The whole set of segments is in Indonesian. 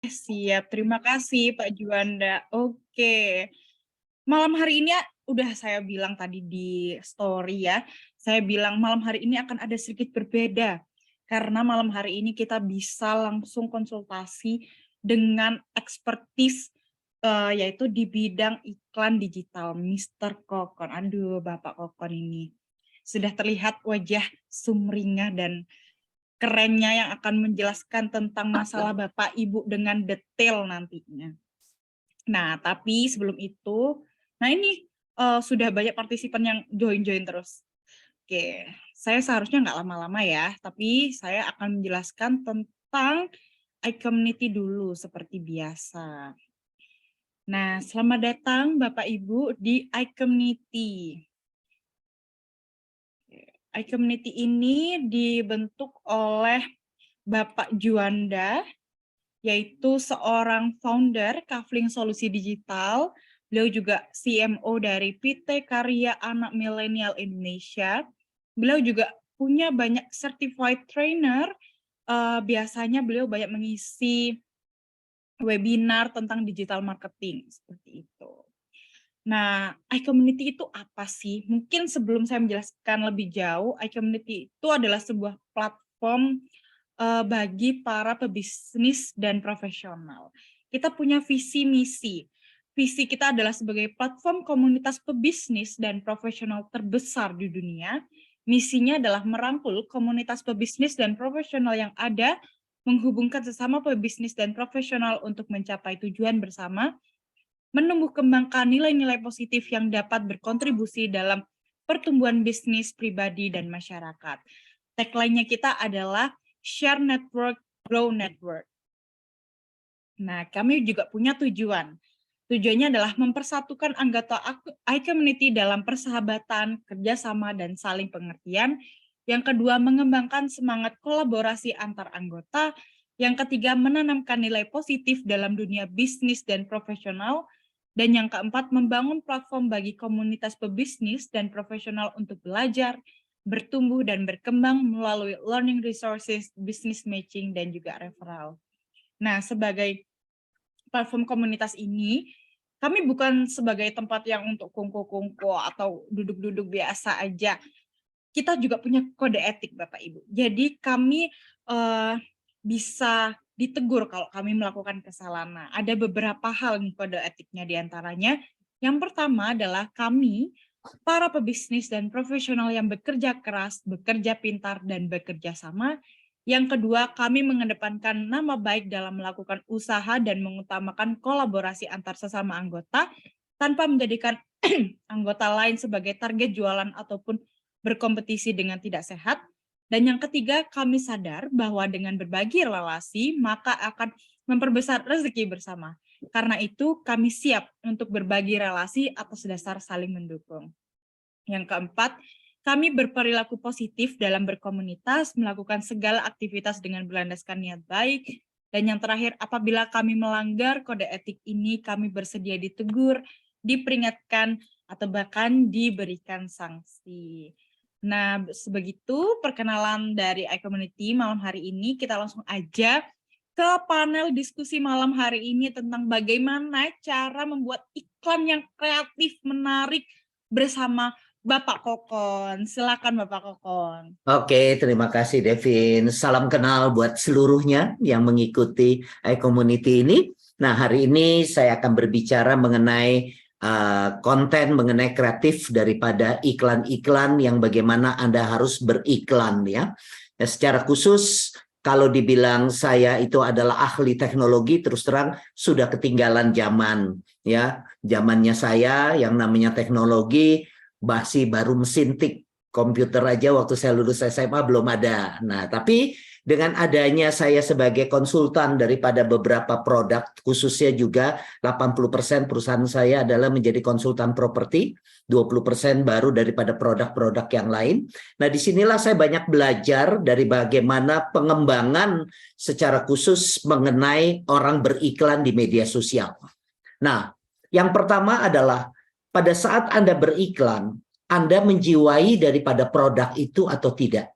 Siap, terima kasih Pak Juanda. Oke, malam hari ini udah saya bilang tadi di story ya, saya bilang malam hari ini akan ada sedikit berbeda. Karena malam hari ini kita bisa langsung konsultasi dengan ekspertis yaitu di bidang iklan digital, Mister Kokon. Aduh, Bapak Kokon ini sudah terlihat wajah sumringah dan kerennya yang akan menjelaskan tentang masalah Bapak Ibu dengan detail nantinya. Nah, tapi sebelum itu, nah ini sudah banyak partisipan yang join-join terus. Oke, saya seharusnya nggak lama-lama ya, tapi saya akan menjelaskan tentang iCommunity dulu seperti biasa. Nah, selamat datang Bapak Ibu di iCommunity. iCommunity ini dibentuk oleh Bapak Juanda, yaitu seorang founder Kafling Solusi Digital. Beliau juga CMO dari PT Karya Anak Milenial Indonesia. Beliau juga punya banyak certified trainer. Biasanya beliau banyak mengisi webinar tentang digital marketing, seperti itu. Nah, iCommunity itu apa sih? Mungkin sebelum saya menjelaskan lebih jauh, iCommunity itu adalah sebuah platform bagi para pebisnis dan profesional. Kita punya visi misi. Visi kita adalah sebagai platform komunitas pebisnis dan profesional terbesar di dunia. Misinya adalah merangkul komunitas pebisnis dan profesional yang ada, menghubungkan sesama pebisnis dan profesional untuk mencapai tujuan bersama, menumbuh kembangkan nilai-nilai positif yang dapat berkontribusi dalam pertumbuhan bisnis pribadi dan masyarakat. Tagline-nya kita adalah Share Network, Grow Network. Nah, kami juga punya tujuan. Tujuannya adalah mempersatukan anggota iCommunity dalam persahabatan, kerjasama, dan saling pengertian. Yang kedua, mengembangkan semangat kolaborasi antar anggota. Yang ketiga, menanamkan nilai positif dalam dunia bisnis dan profesional. Dan yang keempat, membangun platform bagi komunitas pebisnis dan profesional untuk belajar, bertumbuh dan berkembang melalui learning resources, business matching, dan juga referral. Nah, sebagai platform komunitas ini, kami bukan sebagai tempat yang untuk kongko-kongko atau duduk-duduk biasa aja. Kita juga punya kode etik, Bapak Ibu. Jadi kami bisa ditegur kalau kami melakukan kesalahan. Nah, ada beberapa hal nih kode etiknya diantaranya. Yang pertama adalah kami, para pebisnis dan profesional yang bekerja keras, bekerja pintar, dan bekerja sama. Yang kedua, kami mengedepankan nama baik dalam melakukan usaha dan mengutamakan kolaborasi antar sesama anggota tanpa menjadikan anggota lain sebagai target jualan ataupun berkompetisi dengan tidak sehat. Dan yang ketiga, kami sadar bahwa dengan berbagi relasi, maka akan memperbesar rezeki bersama. Karena itu, kami siap untuk berbagi relasi atas dasar saling mendukung. Yang keempat, kami berperilaku positif dalam berkomunitas, melakukan segala aktivitas dengan berlandaskan niat baik. Dan yang terakhir, apabila kami melanggar kode etik ini, kami bersedia ditegur, diperingatkan, atau bahkan diberikan sanksi. Nah, sebegitu perkenalan dari iCommunity malam hari ini. Kita langsung aja ke panel diskusi malam hari ini tentang bagaimana cara membuat iklan yang kreatif, menarik bersama Bapak Kokon. Silakan Bapak Kokon. Oke, terima kasih Devin. Salam kenal buat seluruhnya yang mengikuti iCommunity ini. Nah, hari ini saya akan berbicara mengenai konten, mengenai kreatif daripada iklan-iklan yang bagaimana Anda harus beriklan ya. Secara khusus, kalau dibilang saya itu adalah ahli teknologi, terus terang sudah ketinggalan zaman ya. Zamannya saya yang namanya teknologi masih baru mesin tik. Komputer aja waktu saya lulus SMA belum ada. Nah, tapi dengan adanya saya sebagai konsultan daripada beberapa produk, khususnya juga 80% perusahaan saya adalah menjadi konsultan properti, 20% baru daripada produk-produk yang lain. Nah, disinilah saya banyak belajar dari bagaimana pengembangan secara khusus mengenai orang beriklan di media sosial. Nah, yang pertama adalah pada saat Anda beriklan, Anda menjiwai daripada produk itu atau tidak.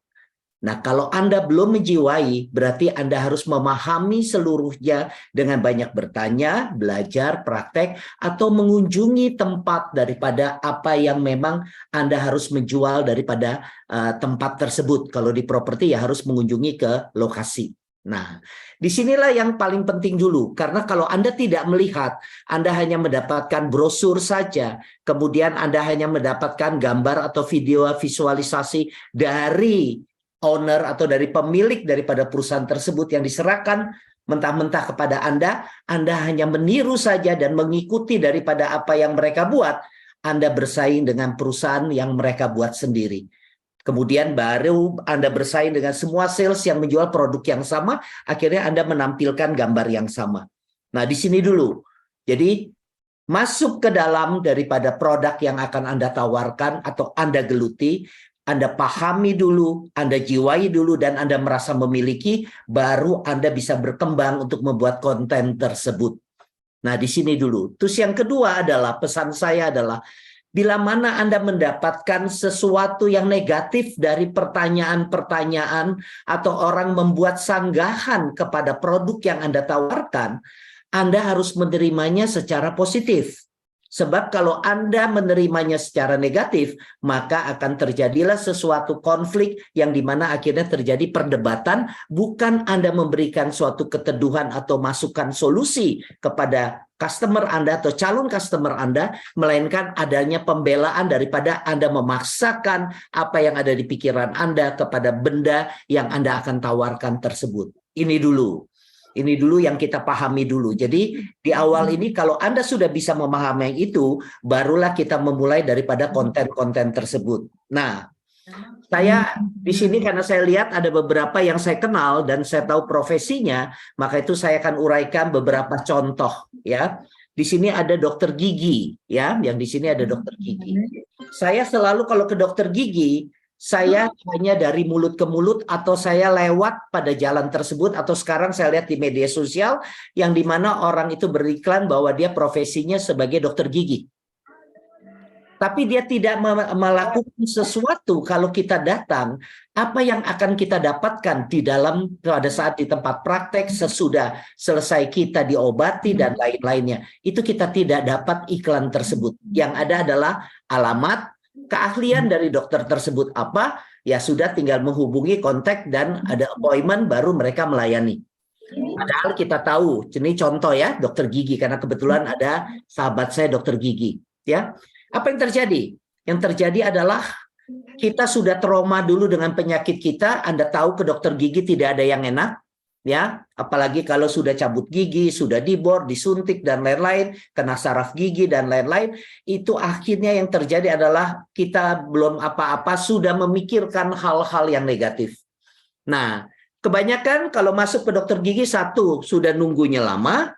Nah, kalau Anda belum menjiwai, berarti Anda harus memahami seluruhnya dengan banyak bertanya, belajar, praktek, atau mengunjungi tempat daripada apa yang memang Anda harus menjual daripada tempat tersebut. Kalau di properti ya harus mengunjungi ke lokasi. Nah, disinilah yang paling penting dulu. Karena kalau Anda tidak melihat, Anda hanya mendapatkan brosur saja, kemudian Anda hanya mendapatkan gambar atau video visualisasi dari owner atau dari pemilik daripada perusahaan tersebut yang diserahkan mentah-mentah kepada Anda hanya meniru saja dan mengikuti daripada apa yang mereka buat, Anda bersaing dengan perusahaan yang mereka buat sendiri. Kemudian baru Anda bersaing dengan semua sales yang menjual produk yang sama, akhirnya Anda menampilkan gambar yang sama. Nah, di sini dulu. Jadi, masuk ke dalam daripada produk yang akan Anda tawarkan atau Anda geluti, Anda pahami dulu, Anda jiwai dulu, dan Anda merasa memiliki, baru Anda bisa berkembang untuk membuat konten tersebut. Nah, di sini dulu. Terus yang kedua adalah, pesan saya adalah, bila mana Anda mendapatkan sesuatu yang negatif dari pertanyaan-pertanyaan atau orang membuat sanggahan kepada produk yang Anda tawarkan, Anda harus menerimanya secara positif. Sebab kalau Anda menerimanya secara negatif, maka akan terjadilah sesuatu konflik yang dimana akhirnya terjadi perdebatan, bukan Anda memberikan suatu keteduhan atau masukan solusi kepada customer Anda atau calon customer Anda, melainkan adanya pembelaan daripada Anda memaksakan apa yang ada di pikiran Anda kepada benda yang Anda akan tawarkan tersebut. Ini dulu. Ini dulu yang kita pahami dulu. Jadi di awal ini kalau Anda sudah bisa memahami yang itu, barulah kita memulai daripada konten-konten tersebut. Nah, saya di sini karena saya lihat ada beberapa yang saya kenal dan saya tahu profesinya, maka itu saya akan uraikan beberapa contoh ya. Di sini ada dokter gigi ya, yang di sini ada dokter gigi. Saya selalu kalau ke dokter gigi, saya hanya dari mulut ke mulut atau saya lewat pada jalan tersebut atau sekarang saya lihat di media sosial yang dimana orang itu beriklan bahwa dia profesinya sebagai dokter gigi. Tapi dia tidak melakukan sesuatu kalau kita datang, apa yang akan kita dapatkan di dalam pada saat di tempat praktek sesudah selesai kita diobati dan lain-lainnya. Itu kita tidak dapat iklan tersebut. Yang ada adalah alamat, keahlian dari dokter tersebut apa, ya sudah tinggal menghubungi kontak dan ada appointment baru mereka melayani. Padahal kita tahu, ini contoh ya dokter gigi karena kebetulan ada sahabat saya dokter gigi, ya. Apa yang terjadi? Yang terjadi adalah kita sudah trauma dulu dengan penyakit kita. Anda tahu ke dokter gigi tidak ada yang enak, ya. Apalagi kalau sudah cabut gigi, sudah dibor, disuntik dan lain-lain, kena saraf gigi dan lain-lain. Itu akhirnya yang terjadi adalah kita belum apa-apa sudah memikirkan hal-hal yang negatif. Nah, kebanyakan kalau masuk ke dokter gigi, satu sudah nunggunya lama.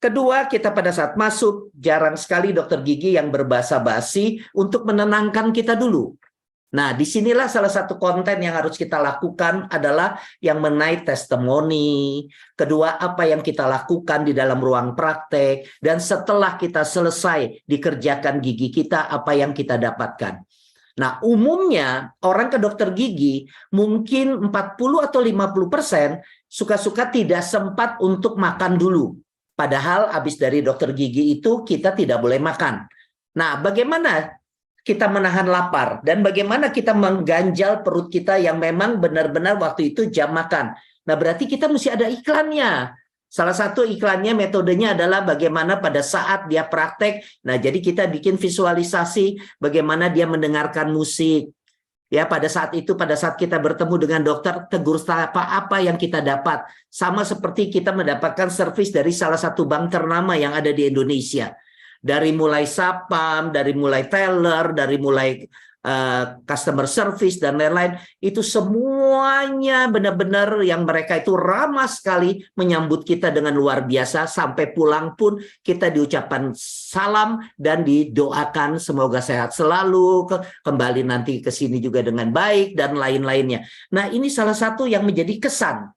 Kedua, kita pada saat masuk, jarang sekali dokter gigi yang berbahasa basi untuk menenangkan kita dulu. Nah, disinilah salah satu konten yang harus kita lakukan adalah yang mengenai testimoni. Kedua, apa yang kita lakukan di dalam ruang praktek. Dan setelah kita selesai dikerjakan gigi kita, apa yang kita dapatkan. Nah, umumnya orang ke dokter gigi mungkin 40 atau 50% suka-suka tidak sempat untuk makan dulu. Padahal habis dari dokter gigi itu kita tidak boleh makan. Nah, bagaimana kita menahan lapar dan bagaimana kita mengganjal perut kita yang memang benar-benar waktu itu jam makan. Nah, berarti kita mesti ada iklannya. Salah satu iklannya metodenya adalah bagaimana pada saat dia praktek. Nah, jadi kita bikin visualisasi bagaimana dia mendengarkan musik. Ya, pada saat itu, pada saat kita bertemu dengan dokter, tegur sapa apa yang kita dapat. Sama seperti kita mendapatkan servis dari salah satu bank ternama yang ada di Indonesia. Dari mulai sapam, dari mulai teller, dari mulai customer service dan lain-lain, itu semuanya benar-benar yang mereka itu ramah sekali menyambut kita dengan luar biasa. Sampai pulang pun kita diucapkan salam dan didoakan semoga sehat selalu, kembali nanti ke sini juga dengan baik dan lain-lainnya. Nah, ini salah satu yang menjadi kesan.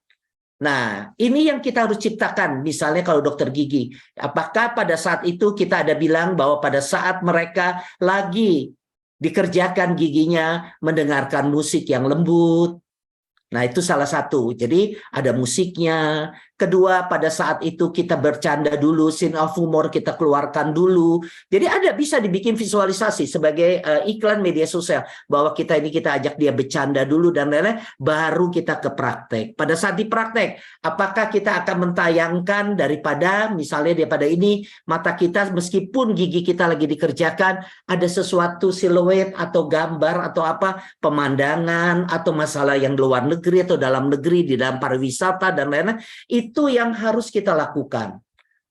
Nah, ini yang kita harus ciptakan. Misalnya kalau dokter gigi, apakah pada saat itu kita ada bilang bahwa pada saat mereka lagi dikerjakan giginya, mendengarkan musik yang lembut, Nah, itu salah satu. Jadi ada musiknya. Kedua, pada saat itu kita bercanda dulu, scene of humor kita keluarkan dulu. Jadi ada bisa dibikin visualisasi sebagai iklan media sosial bahwa kita ini kita ajak dia bercanda dulu dan lain-lain, baru kita ke praktek. Pada saat di praktek, apakah kita akan mentayangkan daripada misalnya daripada ini mata kita meskipun gigi kita lagi dikerjakan ada sesuatu siluet atau gambar atau apa pemandangan atau masalah yang luar negeri atau dalam negeri di dalam pariwisata dan lain-lain, itu yang harus kita lakukan.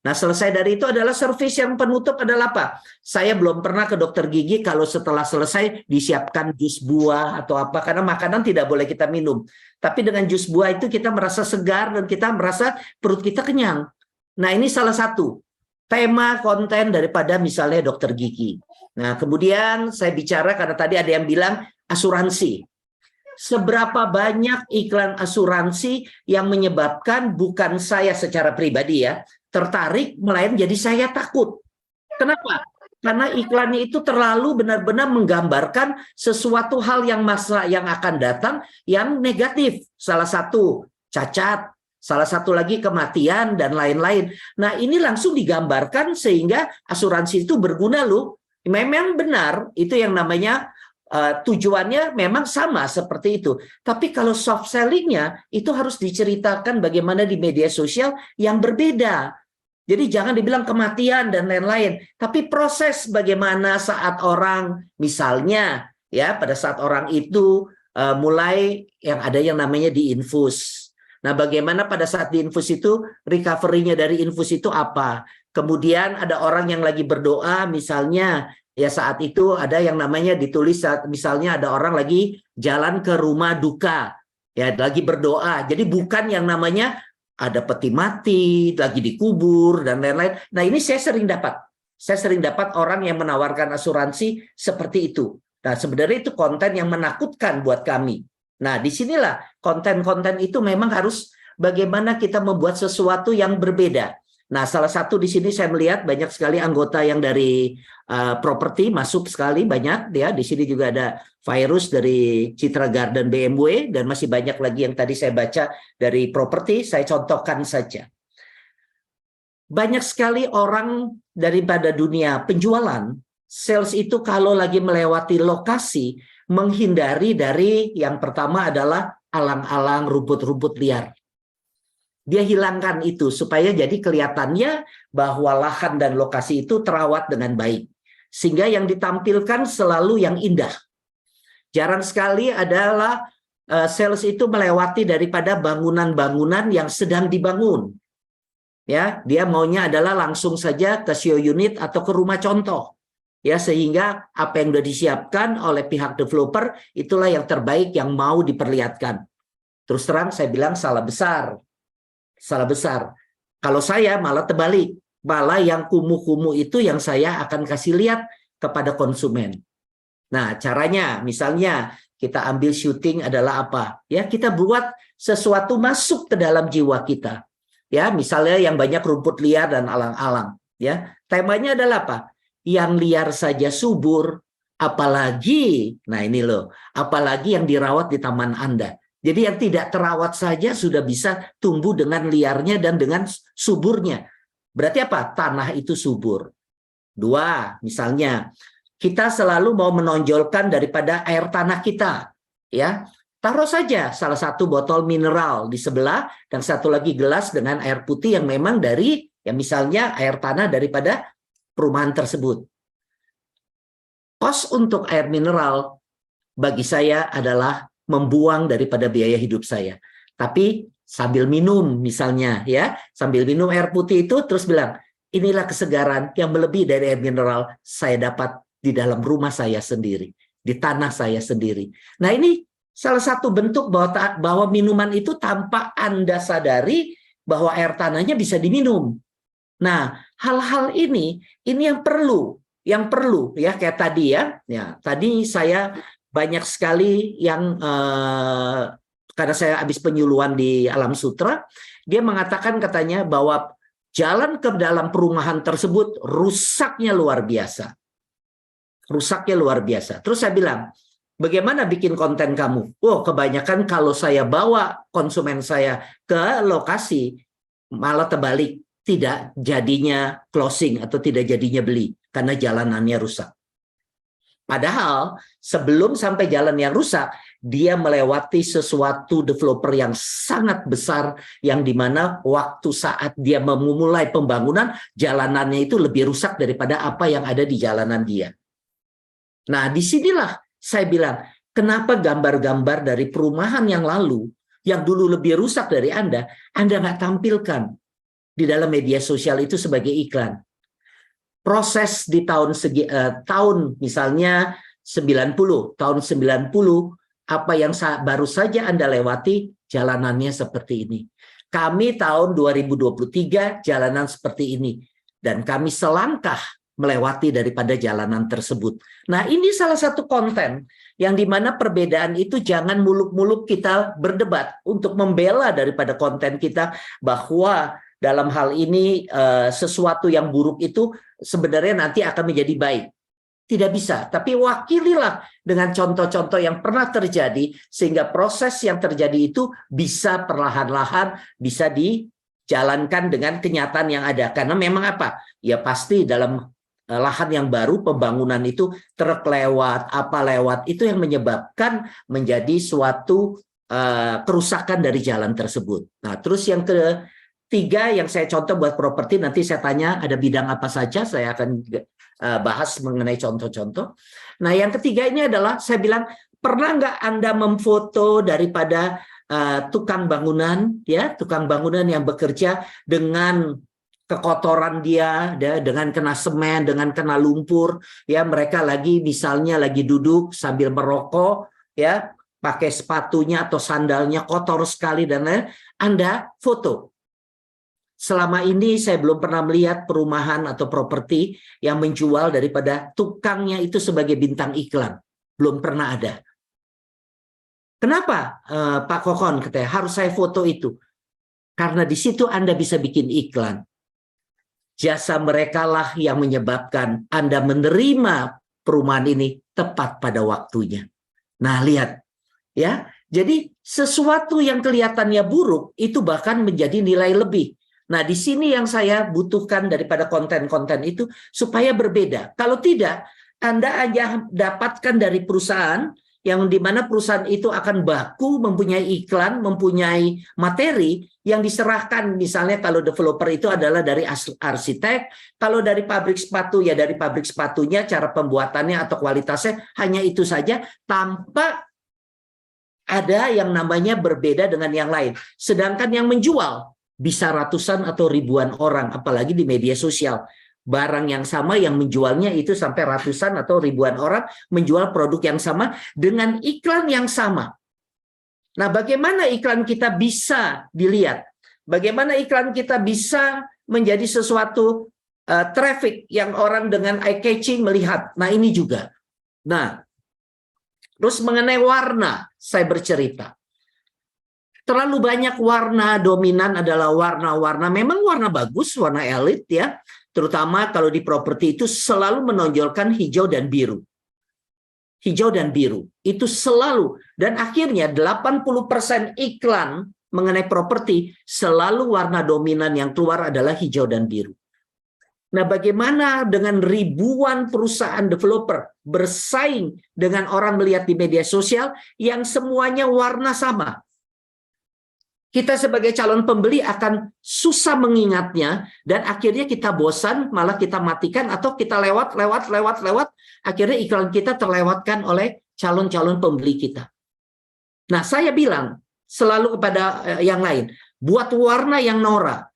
Nah, selesai dari itu adalah servis yang penutup adalah apa? Saya belum pernah ke dokter gigi kalau setelah selesai disiapkan jus buah atau apa, karena makanan tidak boleh kita minum. Tapi dengan jus buah itu kita merasa segar dan kita merasa perut kita kenyang. Nah, ini salah satu tema konten daripada misalnya dokter gigi. Nah, kemudian saya bicara karena tadi ada yang bilang asuransi. Seberapa banyak iklan asuransi yang menyebabkan bukan saya secara pribadi ya tertarik, melainkan jadi saya takut. Kenapa? Karena iklannya itu terlalu benar-benar menggambarkan sesuatu hal yang masa yang akan datang yang negatif. Salah satu cacat, salah satu lagi kematian dan lain-lain. Nah, ini langsung digambarkan sehingga asuransi itu berguna loh. Memang benar itu yang namanya tujuannya memang sama seperti itu. Tapi kalau soft sellingnya itu harus diceritakan bagaimana di media sosial yang berbeda. Jadi jangan dibilang kematian dan lain-lain. Tapi proses bagaimana saat orang misalnya ya pada saat orang itu mulai yang ada yang namanya diinfus. Nah, bagaimana pada saat diinfus itu recovery-nya dari infus itu apa? Kemudian ada orang yang lagi berdoa misalnya. Ya saat itu ada yang namanya ditulis misalnya ada orang lagi jalan ke rumah duka. Ya lagi berdoa. Jadi bukan yang namanya ada peti mati, lagi dikubur dan lain-lain. Nah, ini saya sering dapat. Saya sering dapat orang yang menawarkan asuransi seperti itu. Nah, sebenarnya itu konten yang menakutkan buat kami. Nah, disinilah konten-konten itu memang harus bagaimana kita membuat sesuatu yang berbeda. Nah, salah satu di sini saya melihat banyak sekali anggota yang dari properti masuk sekali banyak ya. Di sini juga ada virus dari Citra Garden BMW dan masih banyak lagi yang tadi saya baca dari properti. Saya contohkan saja. Banyak sekali orang daripada dunia penjualan, sales itu kalau lagi melewati lokasi menghindari dari yang pertama adalah alang-alang rumput-rumput liar. Dia hilangkan itu supaya jadi kelihatannya bahwa lahan dan lokasi itu terawat dengan baik. Sehingga yang ditampilkan selalu yang indah. Jarang sekali adalah sales itu melewati daripada bangunan-bangunan yang sedang dibangun. Ya, dia maunya adalah langsung saja ke show unit atau ke rumah contoh. Ya, sehingga apa yang sudah disiapkan oleh pihak developer itulah yang terbaik yang mau diperlihatkan. Terus terang saya bilang salah besar. Salah besar. Kalau saya malah terbalik. Malah yang kumuh-kumuh itu yang saya akan kasih lihat kepada konsumen. Nah, caranya misalnya kita ambil syuting adalah apa? Ya, kita buat sesuatu masuk ke dalam jiwa kita. Ya, misalnya yang banyak rumput liar dan alang-alang. Ya, temanya adalah apa? Yang liar saja subur, apalagi, nah ini loh, apalagi yang dirawat di taman Anda. Jadi yang tidak terawat saja sudah bisa tumbuh dengan liarnya dan dengan suburnya. Berarti apa? Tanah itu subur. Dua, misalnya, kita selalu mau menonjolkan daripada air tanah kita. Ya, taruh saja salah satu botol mineral di sebelah dan satu lagi gelas dengan air putih yang memang dari, ya misalnya air tanah daripada perumahan tersebut. Kos untuk air mineral bagi saya adalah membuang daripada biaya hidup saya. Tapi sambil minum misalnya ya, sambil minum air putih itu terus bilang, inilah kesegaran yang melebihi dari air mineral saya dapat di dalam rumah saya sendiri, di tanah saya sendiri. Nah, ini salah satu bentuk bahwa minuman itu tanpa Anda sadari bahwa air tanahnya bisa diminum. Nah, hal-hal ini yang perlu ya kayak tadi ya. Ya, tadi saya banyak sekali yang karena saya habis penyuluhan di Alam Sutra, dia mengatakan katanya bahwa jalan ke dalam perumahan tersebut rusaknya luar biasa. Rusaknya luar biasa. Terus saya bilang, Bagaimana bikin konten kamu? Oh, kebanyakan kalau saya bawa konsumen saya ke lokasi, malah terbalik. Tidak jadinya closing atau tidak jadinya beli karena jalanannya rusak. Padahal sebelum sampai jalan yang rusak, dia melewati sesuatu developer yang sangat besar yang dimana waktu saat dia memulai pembangunan, jalanannya itu lebih rusak daripada apa yang ada di jalanan dia. Nah, disinilah saya bilang, kenapa gambar-gambar dari perumahan yang lalu, yang dulu lebih rusak dari Anda nggak tampilkan di dalam media sosial itu sebagai iklan. Proses di tahun misalnya 90, tahun 90, apa yang baru saja Anda lewati, jalanannya seperti ini. Kami tahun 2023 jalanan seperti ini. Dan kami selangkah melewati daripada jalanan tersebut. Nah, ini salah satu konten yang dimana perbedaan itu jangan muluk-muluk kita berdebat untuk membela daripada konten kita bahwa dalam hal ini sesuatu yang buruk itu sebenarnya nanti akan menjadi baik. Tidak bisa, tapi wakililah dengan contoh-contoh yang pernah terjadi sehingga proses yang terjadi itu bisa perlahan-lahan bisa dijalankan dengan kenyataan yang ada. Karena memang apa? Ya pasti dalam lahan yang baru pembangunan itu truk lewat, apa lewat, itu yang menyebabkan menjadi suatu kerusakan dari jalan tersebut. Nah, terus yang ketiga yang saya contoh buat properti, nanti saya tanya ada bidang apa saja, saya akan bahas mengenai contoh-contoh. Nah, yang ketiga ini adalah saya bilang, pernah nggak Anda memfoto daripada tukang bangunan, ya, tukang bangunan yang bekerja dengan kekotoran dia, dengan kena semen, dengan kena lumpur, ya, mereka lagi misalnya lagi duduk sambil merokok, ya, pakai sepatunya atau sandalnya kotor sekali dan lain, Anda foto. Selama ini saya belum pernah melihat perumahan atau properti yang menjual daripada tukangnya itu sebagai bintang iklan. Belum pernah ada. Kenapa Pak Kokon katanya harus saya foto itu? Karena di situ Anda bisa bikin iklan. Jasa mereka lah yang menyebabkan Anda menerima perumahan ini tepat pada waktunya. Nah, lihat. Ya, jadi sesuatu yang kelihatannya buruk itu bahkan menjadi nilai lebih. Nah, di sini yang saya butuhkan daripada konten-konten itu supaya berbeda. Kalau tidak, Anda hanya dapatkan dari perusahaan yang dimana perusahaan itu akan baku mempunyai iklan, mempunyai materi yang diserahkan. Misalnya kalau developer itu adalah dari arsitek, kalau dari pabrik sepatu ya dari pabrik sepatunya, cara pembuatannya atau kualitasnya hanya itu saja tanpa ada yang namanya berbeda dengan yang lain. Sedangkan yang menjual bisa ratusan atau ribuan orang, apalagi di media sosial. Barang yang sama yang menjualnya itu sampai ratusan atau ribuan orang menjual produk yang sama dengan iklan yang sama. Nah, bagaimana iklan kita bisa dilihat? Bagaimana iklan kita bisa menjadi sesuatu traffic yang orang dengan eye catching melihat? Nah, ini juga. Nah, terus mengenai warna, saya bercerita. Terlalu banyak warna dominan adalah warna-warna, memang warna bagus, warna elit ya. Terutama kalau di properti itu selalu menonjolkan hijau dan biru. Hijau dan biru, itu selalu. Dan akhirnya 80% iklan mengenai properti selalu warna dominan yang keluar adalah hijau dan biru. Nah, bagaimana dengan ribuan perusahaan developer bersaing dengan orang melihat di media sosial yang semuanya warna sama? Kita sebagai calon pembeli akan susah mengingatnya dan akhirnya kita bosan, malah kita matikan atau kita lewat, akhirnya iklan kita terlewatkan oleh calon-calon pembeli kita. Nah, saya bilang selalu kepada yang lain, buat warna yang norak.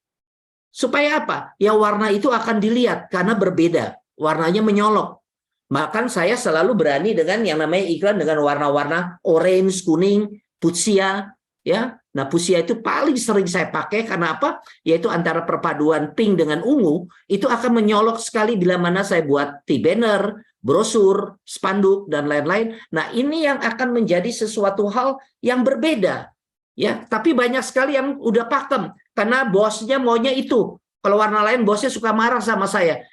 Supaya apa? Ya warna itu akan dilihat karena berbeda, warnanya menyolok. Bahkan saya selalu berani dengan yang namanya iklan dengan warna-warna orange, kuning, fuchsia, ya. Nah, fuchsia itu paling sering saya pakai karena apa? Yaitu antara perpaduan pink dengan ungu itu akan menyolok sekali bila mana saya buat T-banner, brosur, spanduk dan lain-lain. Nah, ini yang akan menjadi sesuatu hal yang berbeda. Ya, tapi banyak sekali yang udah pakem karena bosnya maunya itu. Kalau warna lain bosnya suka marah sama saya.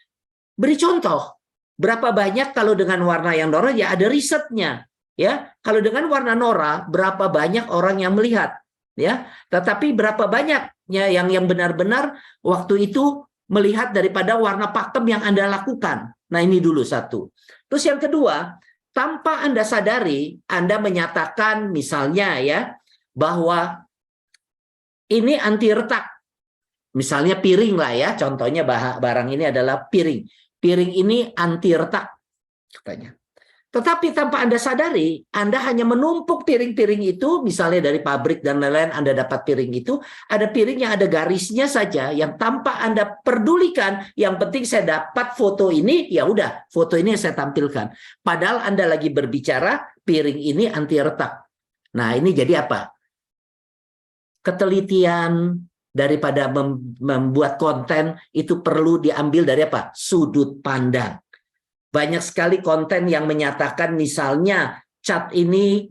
Beri contoh. Berapa banyak kalau dengan warna yang norak ya ada risetnya. ya. Kalau dengan warna Nora, berapa banyak orang yang melihat, ya. Tetapi berapa banyaknya yang benar-benar waktu itu melihat daripada warna pakem yang Anda lakukan. Nah, ini dulu satu. Terus yang kedua, tanpa Anda sadari, Anda menyatakan misalnya ya, bahwa ini anti retak. Misalnya piring lah ya, contohnya barang ini adalah piring. Piring ini anti retak, katanya. Tetapi tanpa Anda sadari, Anda hanya menumpuk piring-piring itu, misalnya dari pabrik dan lain-lain Anda dapat piring itu, ada piring yang ada garisnya saja, yang tanpa Anda pedulikan, yang penting saya dapat foto ini, ya udah, foto ini saya tampilkan. Padahal Anda lagi berbicara, piring ini anti retak. Nah, ini jadi apa? Ketelitian daripada membuat konten itu perlu diambil dari apa? Sudut pandang. Banyak sekali konten yang menyatakan misalnya cat ini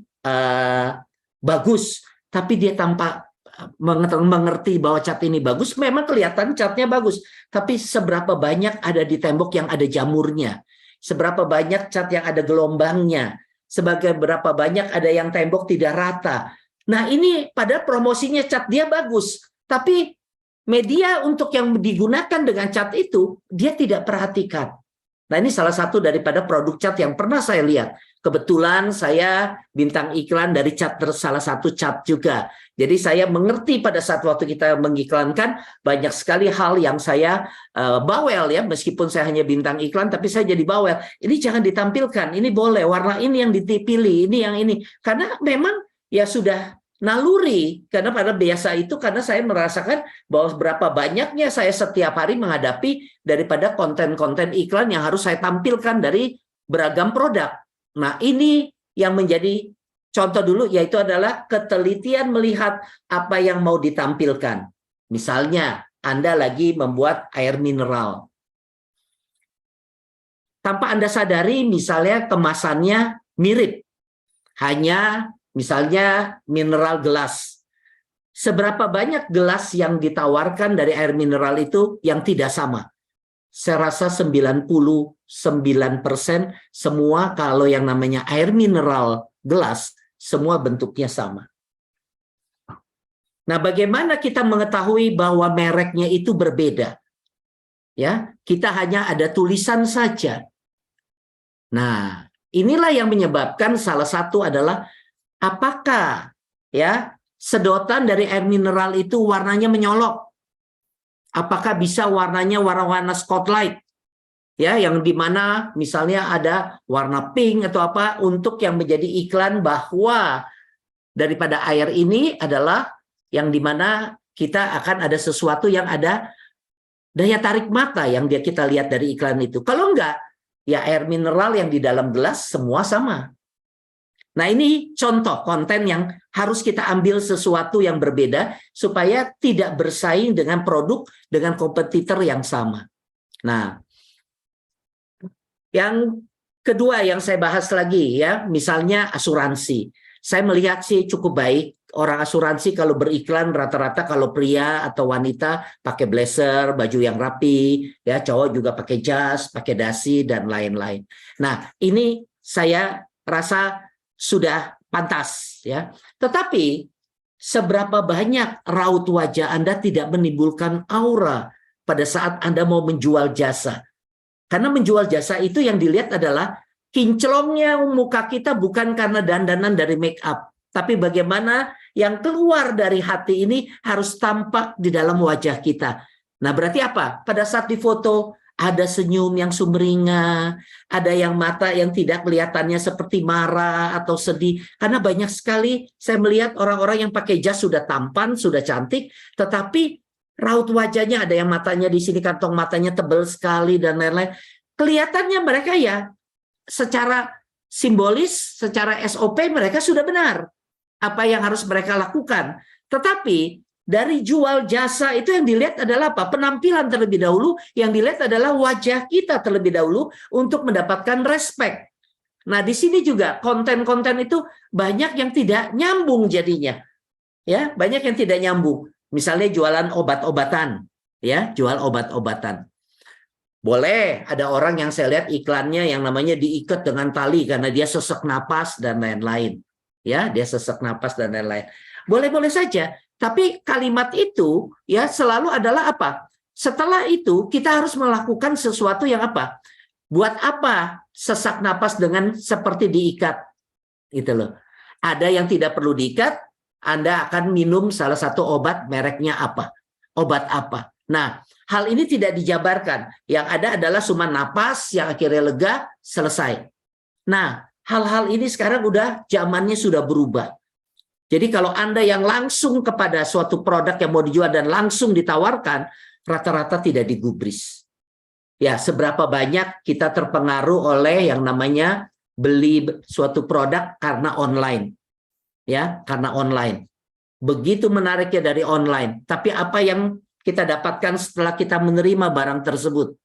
bagus, tapi dia tanpa mengerti bahwa cat ini bagus, memang kelihatan catnya bagus, tapi seberapa banyak ada di tembok yang ada jamurnya, seberapa banyak cat yang ada gelombangnya, seberapa banyak ada yang tembok tidak rata. Nah, ini padahal promosinya cat dia bagus, tapi media untuk yang digunakan dengan cat itu dia tidak perhatikan. Nah, ini salah satu daripada produk cat yang pernah saya lihat. Kebetulan saya bintang iklan dari cat, salah satu cat juga. Jadi saya mengerti pada saat waktu kita mengiklankan, banyak sekali hal yang saya bawel ya. Meskipun saya hanya bintang iklan, tapi saya jadi bawel. Ini jangan ditampilkan, ini boleh, warna ini yang dipilih, ini yang ini. Karena memang ya sudah naluri, karena pada biasa itu karena saya merasakan bahwa berapa banyaknya saya setiap hari menghadapi daripada konten-konten iklan yang harus saya tampilkan dari beragam produk. Nah, ini yang menjadi contoh dulu, yaitu adalah ketelitian melihat apa yang mau ditampilkan. Misalnya, Anda lagi membuat air mineral. Tanpa Anda sadari, misalnya kemasannya mirip. Hanya misalnya mineral gelas. Seberapa banyak gelas yang ditawarkan dari air mineral itu yang tidak sama? Saya rasa 99% semua kalau yang namanya air mineral gelas, semua bentuknya sama. Nah, bagaimana kita mengetahui bahwa mereknya itu berbeda? Ya, kita hanya ada tulisan saja. Nah, inilah yang menyebabkan salah satu adalah apakah ya sedotan dari air mineral itu warnanya menyolok? Apakah bisa warnanya warna-warna spotlight? Ya, yang dimana misalnya ada warna pink atau apa untuk yang menjadi iklan bahwa daripada air ini adalah yang dimana kita akan ada sesuatu yang ada daya tarik mata yang kita lihat dari iklan itu. Kalau enggak, ya air mineral yang di dalam gelas semua sama. Nah, ini contoh konten yang harus kita ambil sesuatu yang berbeda supaya tidak bersaing dengan produk dengan kompetitor yang sama. Nah, yang kedua yang saya bahas lagi ya, misalnya asuransi. Saya melihat sih cukup baik orang asuransi kalau beriklan rata-rata kalau pria atau wanita pakai blazer, baju yang rapi, ya cowok juga pakai jas, pakai dasi dan lain-lain. Nah, ini saya rasa sudah pantas ya. Tetapi seberapa banyak raut wajah Anda tidak menimbulkan aura pada saat Anda mau menjual jasa? Karena menjual jasa itu yang dilihat adalah kinclongnya muka kita bukan karena dandanan dari make up, tapi bagaimana yang keluar dari hati ini harus tampak di dalam wajah kita. Nah, berarti apa? Pada saat difoto ada senyum yang sumringah, ada yang mata yang tidak kelihatannya seperti marah atau sedih. Karena banyak sekali saya melihat orang-orang yang pakai jas sudah tampan, sudah cantik, tetapi raut wajahnya ada yang matanya di sini, kantong matanya tebal sekali dan lain-lain. Kelihatannya mereka ya secara simbolis, secara SOP mereka sudah benar apa yang harus mereka lakukan. Tetapi dari jual jasa itu yang dilihat adalah apa? Penampilan terlebih dahulu, yang dilihat adalah wajah kita terlebih dahulu untuk mendapatkan respect. Nah, di sini juga konten-konten itu banyak yang tidak nyambung jadinya. Ya, banyak yang tidak nyambung. Misalnya jualan obat-obatan, ya, jual obat-obatan. Boleh, ada orang yang saya lihat iklannya yang namanya diikat dengan tali karena dia sesak napas dan lain-lain. Ya, dia sesak napas dan lain-lain. Boleh-boleh saja, tapi kalimat itu ya selalu adalah apa? Setelah itu kita harus melakukan sesuatu yang apa? Buat apa sesak napas dengan seperti diikat? Gitu loh. Ada yang tidak perlu diikat, Anda akan minum salah satu obat, mereknya apa? Obat apa? Nah, hal ini tidak dijabarkan. Yang ada adalah cuma napas yang akhirnya lega, selesai. Nah, hal-hal ini sekarang udah zamannya sudah berubah. Jadi kalau Anda yang langsung kepada suatu produk yang mau dijual dan langsung ditawarkan, rata-rata tidak digubris. Ya, seberapa banyak kita terpengaruh oleh yang namanya beli suatu produk karena online. Ya, karena online. Begitu menariknya dari online. Tapi apa yang kita dapatkan setelah kita menerima barang tersebut?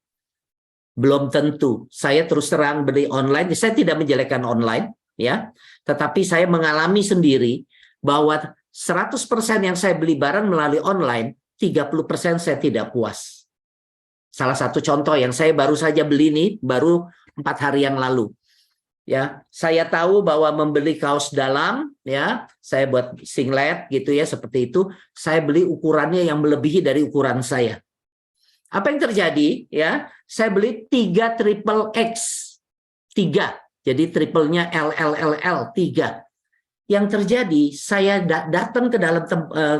Belum tentu. Saya terus terang beli online, saya tidak menjelekkan online, ya. Tetapi saya mengalami sendiri bahwa 100% yang saya beli barang melalui online, 30% saya tidak puas. Salah satu contoh yang saya baru saja beli nih, baru 4 hari yang lalu. Ya, saya tahu bahwa membeli kaos dalam, ya, saya buat singlet gitu ya, seperti itu, saya beli ukurannya yang melebihi dari ukuran saya. Apa yang terjadi? Ya, saya beli 3 triple X, 3, jadi triplenya LLLL 3. Yang terjadi, saya datang ke dalam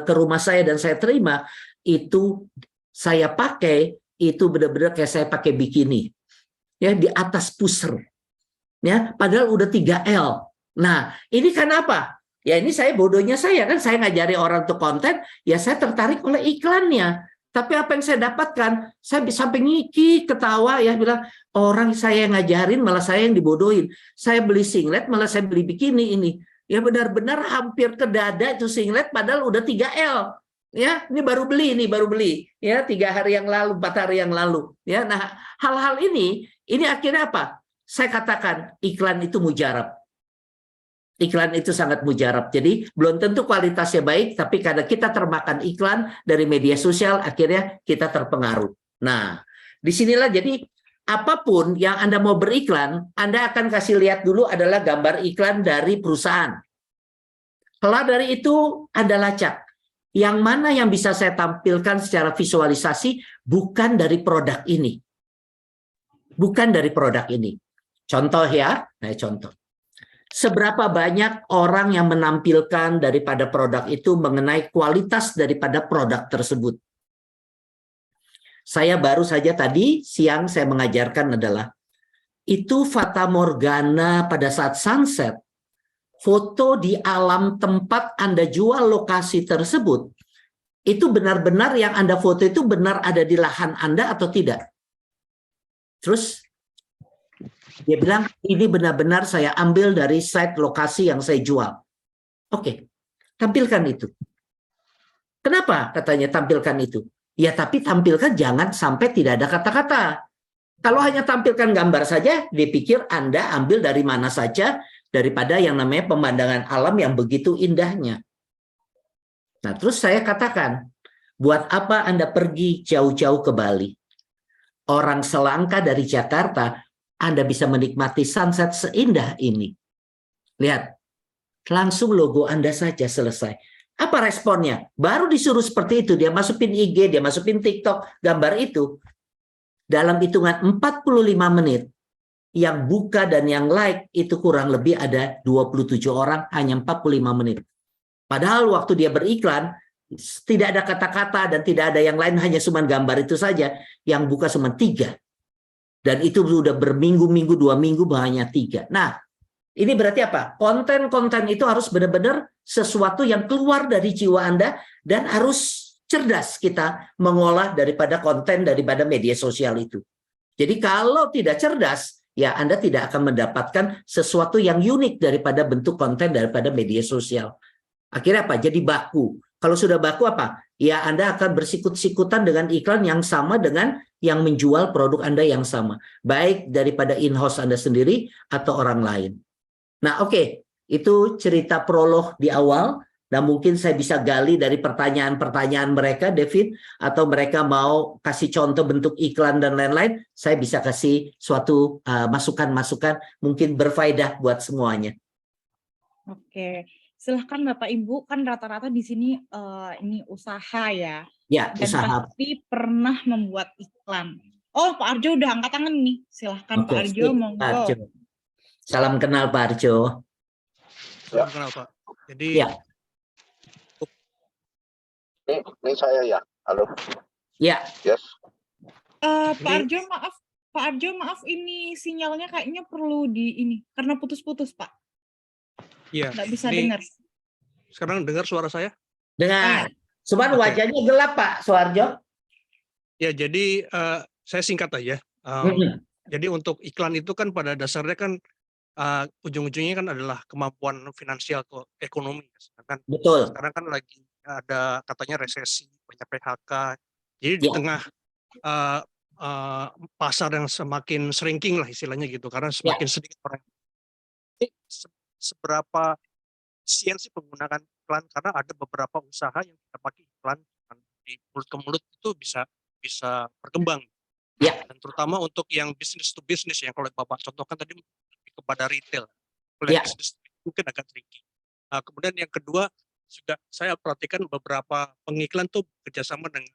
ke rumah saya dan saya terima itu, saya pakai itu benar-benar kayak saya pakai bikini, ya, di atas pusar. Ya, padahal udah 3L. Nah, ini kan apa? Ya ini saya bodohnya saya kan, saya ngajari orang untuk konten, ya saya tertarik oleh iklannya. Tapi apa yang saya dapatkan? Saya bisa sampai ngiki, ketawa ya, bilang orang saya yang ngajarin malah saya yang dibodohin. Saya beli singlet malah saya beli bikini ini. Ya benar-benar hampir ke dada itu singlet padahal udah 3L. Ya, ini baru beli ya 3 hari yang lalu, 4 hari yang lalu. Ya, nah hal-hal ini akhirnya apa? Saya katakan iklan itu mujarab. Iklan itu sangat mujarab. Jadi belum tentu kualitasnya baik, tapi karena kita termakan iklan dari media sosial, akhirnya kita terpengaruh. Nah, disinilah jadi apapun yang Anda mau beriklan, Anda akan kasih lihat dulu adalah gambar iklan dari perusahaan. Setelah dari itu Anda lacak. Yang mana yang bisa saya tampilkan secara visualisasi bukan dari produk ini. Bukan dari produk ini. Contoh ya, nah contoh. Seberapa banyak orang yang menampilkan daripada produk itu mengenai kualitas daripada produk tersebut. Saya baru saja tadi siang saya mengajarkan adalah itu fata morgana pada saat sunset. Foto di alam tempat Anda jual lokasi tersebut. Itu benar-benar yang Anda foto itu benar ada di lahan Anda atau tidak? Terus dia bilang, ini benar-benar saya ambil dari site lokasi yang saya jual. Oke, tampilkan itu. Kenapa katanya tampilkan itu? Ya tapi tampilkan jangan sampai tidak ada kata-kata. Kalau hanya tampilkan gambar saja, dipikir Anda ambil dari mana saja, daripada yang namanya pemandangan alam yang begitu indahnya. Nah terus saya katakan, buat apa Anda pergi jauh-jauh ke Bali? Orang selangkah dari Jakarta, Anda bisa menikmati sunset seindah ini. Lihat, langsung logo Anda saja selesai. Apa responnya? Baru disuruh seperti itu, dia masukin IG, dia masukin TikTok, gambar itu. Dalam hitungan 45 menit, yang buka dan yang like itu kurang lebih ada 27 orang, hanya 45 menit. Padahal waktu dia beriklan, tidak ada kata-kata dan tidak ada yang lain, hanya cuma gambar itu saja, yang buka cuma 3. Dan itu sudah berminggu-minggu, 2 minggu hanya 3. Nah, ini berarti apa? Konten-konten itu harus benar-benar sesuatu yang keluar dari jiwa Anda dan harus cerdas kita mengolah daripada konten daripada media sosial itu. Jadi kalau tidak cerdas, ya Anda tidak akan mendapatkan sesuatu yang unik daripada bentuk konten daripada media sosial. Akhirnya apa? Jadi baku. Kalau sudah baku apa? Ya Anda akan bersikut-sikutan dengan iklan yang sama dengan yang menjual produk Anda yang sama. Baik daripada in-house Anda sendiri atau orang lain. Nah oke, itu cerita prolog di awal. Nah, mungkin saya bisa gali dari pertanyaan-pertanyaan mereka, Devin, atau mereka mau kasih contoh bentuk iklan dan lain-lain, saya bisa kasih suatu masukan-masukan mungkin berfaedah buat semuanya. Oke, silahkan Bapak Ibu, kan rata-rata di sini ini usaha ya, Ya, dan usaha. pasti pernah membuat iklan. Oh, Pak Arjo udah angkat tangan nih, silahkan Oke, Pak Arjo, sip, Pak Arjo. monggo. Salam kenal Pak Arjo. Salam kenal Pak. Jadi Ya, Ini saya ya. Halo. ya. Yes. Pak Arjo maaf ini sinyalnya kayaknya perlu karena putus-putus Pak. iya. Nggak bisa Ini dengar. sekarang dengar suara saya? Dengar. Cuman Oke. wajahnya gelap Pak Suharjo. Ya, jadi saya singkat aja. Jadi untuk iklan itu kan pada dasarnya kan ujung-ujungnya kan adalah kemampuan finansial atau ekonomi. Sedangkan Betul. sekarang kan lagi ada katanya resesi, banyak PHK. Jadi di Ya. tengah pasar yang semakin shrinking lah istilahnya gitu, karena semakin sedikit orang. Ini seberapa efisien sih penggunaan iklan, karena ada beberapa usaha yang kita pakai iklan di mulut ke mulut itu bisa berkembang. Ya. Dan terutama untuk yang business to business yang kalau Bapak contohkan tadi lebih kepada retail. Kalau Ya. business mungkin agak tricky. Kemudian yang kedua juga saya perhatikan beberapa pengiklan tuh kerjasama dengan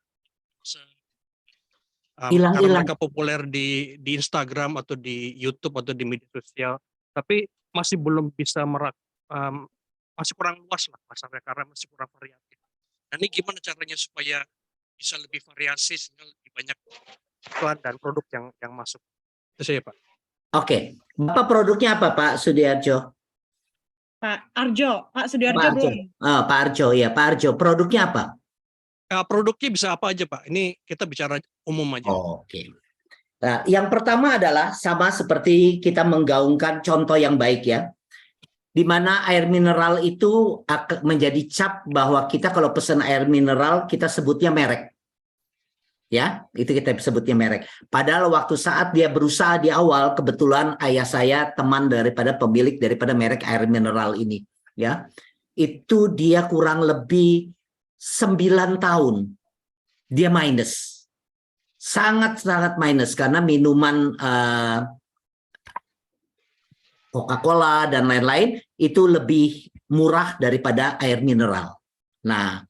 karena mereka populer di Instagram atau di YouTube atau di media sosial, tapi masih belum bisa masih kurang luas lah pasarnya karena masih kurang variatif. Nah, ini gimana caranya supaya bisa lebih variasi sehingga lebih banyak iklan dan produk yang masuk? Itu saja Pak. Oke, Bapak produknya apa Pak Sudiarjo? Pak Sudiarjo Pak Arjo. belum. Pak Arjo ya, Pak Arjo. Produknya apa? Produknya bisa apa aja Pak? Ini kita bicara umum aja. Oke. Nah, yang pertama adalah sama seperti kita menggaungkan contoh yang baik ya. Di mana air mineral itu akan menjadi cap bahwa kita kalau pesan air mineral kita sebutnya merek. Ya, itu kita sebutnya merek. Padahal waktu saat dia berusaha di awal, kebetulan ayah saya teman daripada pemilik daripada merek air mineral ini. Ya, itu dia kurang lebih 9 tahun dia minus, sangat-sangat minus karena minuman Coca-Cola dan lain-lain itu lebih murah daripada air mineral. Nah,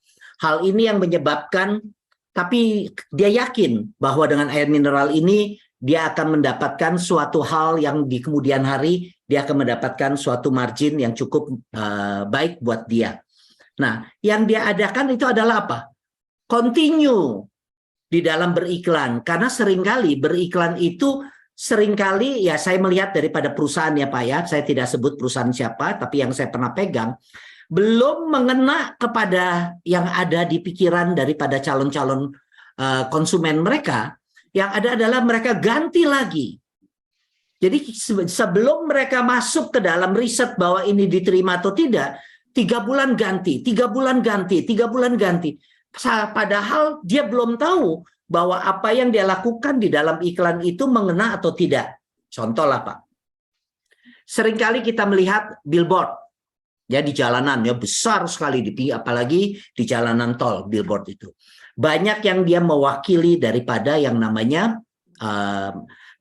hal ini yang menyebabkan, tapi dia yakin bahwa dengan air mineral ini dia akan mendapatkan suatu hal yang di kemudian hari dia akan mendapatkan suatu margin yang cukup baik buat dia. Nah, yang dia adakan itu adalah apa? Continue di dalam beriklan. Karena seringkali beriklan itu seringkali ya saya melihat daripada perusahaan ya Pak ya. Saya tidak sebut perusahaan siapa, tapi yang saya pernah pegang. Belum mengena kepada yang ada di pikiran daripada calon-calon konsumen mereka. Yang ada adalah mereka ganti lagi. Jadi sebelum mereka masuk ke dalam riset bahwa ini diterima atau tidak, 3 bulan ganti, 3 bulan ganti, 3 bulan ganti. Padahal dia belum tahu bahwa apa yang dia lakukan di dalam iklan itu mengena atau tidak. Contoh lah Pak. Seringkali kita melihat billboard ya di jalanan ya besar sekali apalagi di jalanan tol billboard itu. Banyak yang dia mewakili daripada yang namanya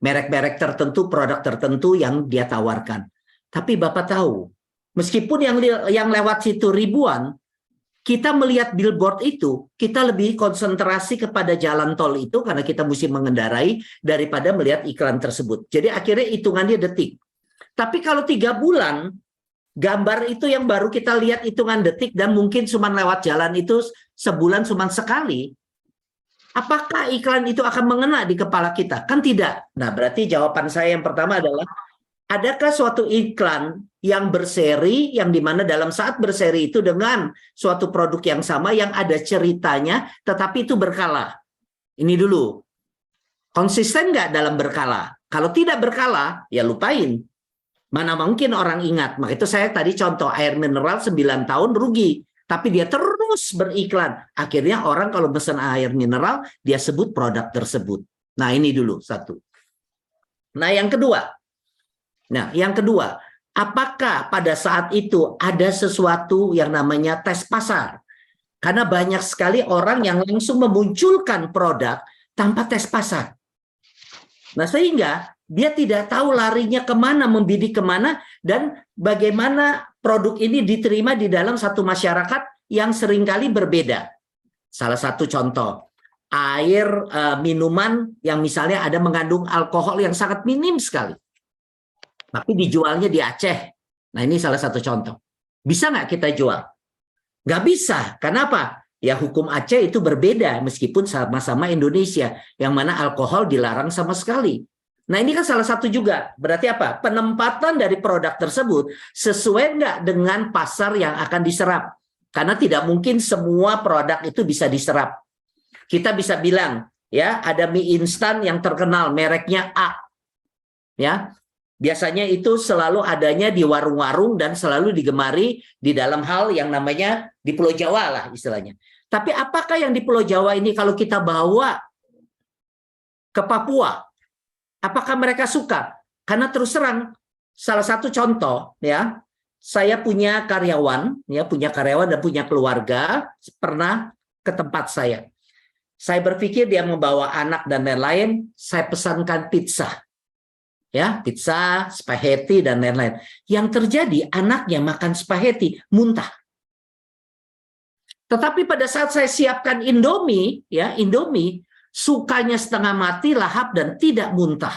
merek-merek tertentu, produk tertentu yang dia tawarkan. Tapi Bapak tahu, meskipun yang lewat situ ribuan, kita melihat billboard itu, kita lebih konsentrasi kepada jalan tol itu karena kita mesti mengendarai daripada melihat iklan tersebut. Jadi akhirnya hitungannya detik. Tapi kalau 3 bulan, gambar itu yang baru kita lihat hitungan detik dan mungkin cuma lewat jalan itu sebulan cuma sekali, apakah iklan itu akan mengena di kepala kita? Kan tidak. Nah, berarti jawaban saya yang pertama adalah, adakah suatu iklan yang berseri, yang dimana dalam saat berseri itu dengan suatu produk yang sama, yang ada ceritanya, tetapi itu berkala? Ini dulu. Konsisten nggak dalam berkala? Kalau tidak berkala, ya lupain. Mana mungkin orang ingat. Maka itu saya tadi contoh air mineral 9 tahun rugi. Tapi dia terus beriklan. Akhirnya orang kalau pesan air mineral, dia sebut produk tersebut. Nah ini dulu satu. Nah yang kedua, apakah pada saat itu ada sesuatu yang namanya tes pasar? Karena banyak sekali orang yang langsung memunculkan produk tanpa tes pasar. Nah, sehingga dia tidak tahu larinya kemana, membidik kemana, dan bagaimana produk ini diterima di dalam satu masyarakat yang seringkali berbeda. Salah satu contoh, air minuman yang misalnya ada mengandung alkohol yang sangat minim sekali. Tapi dijualnya di Aceh. Nah, ini salah satu contoh. Bisa nggak kita jual? Nggak bisa. Kenapa? Ya, hukum Aceh itu berbeda meskipun sama-sama Indonesia, yang mana alkohol dilarang sama sekali. Nah, ini kan salah satu juga. Berarti apa? Penempatan dari produk tersebut sesuai nggak dengan pasar yang akan diserap? Karena tidak mungkin semua produk itu bisa diserap. Kita bisa bilang, ya, ada mie instan yang terkenal, mereknya A. Ya, biasanya itu selalu adanya di warung-warung dan selalu digemari di dalam hal yang namanya di Pulau Jawa lah istilahnya. Tapi apakah yang di Pulau Jawa ini kalau kita bawa ke Papua, apakah mereka suka? Karena terus terang, salah satu contoh, ya, saya punya karyawan dan punya keluarga pernah ke tempat saya. Saya berpikir dia membawa anak dan lain-lain, saya pesankan pizza. Ya, pizza, spaghetti dan lain-lain. Yang terjadi anaknya makan spaghetti muntah. Tetapi pada saat saya siapkan Indomie, ya, Indomie sukanya setengah mati, lahap dan tidak muntah.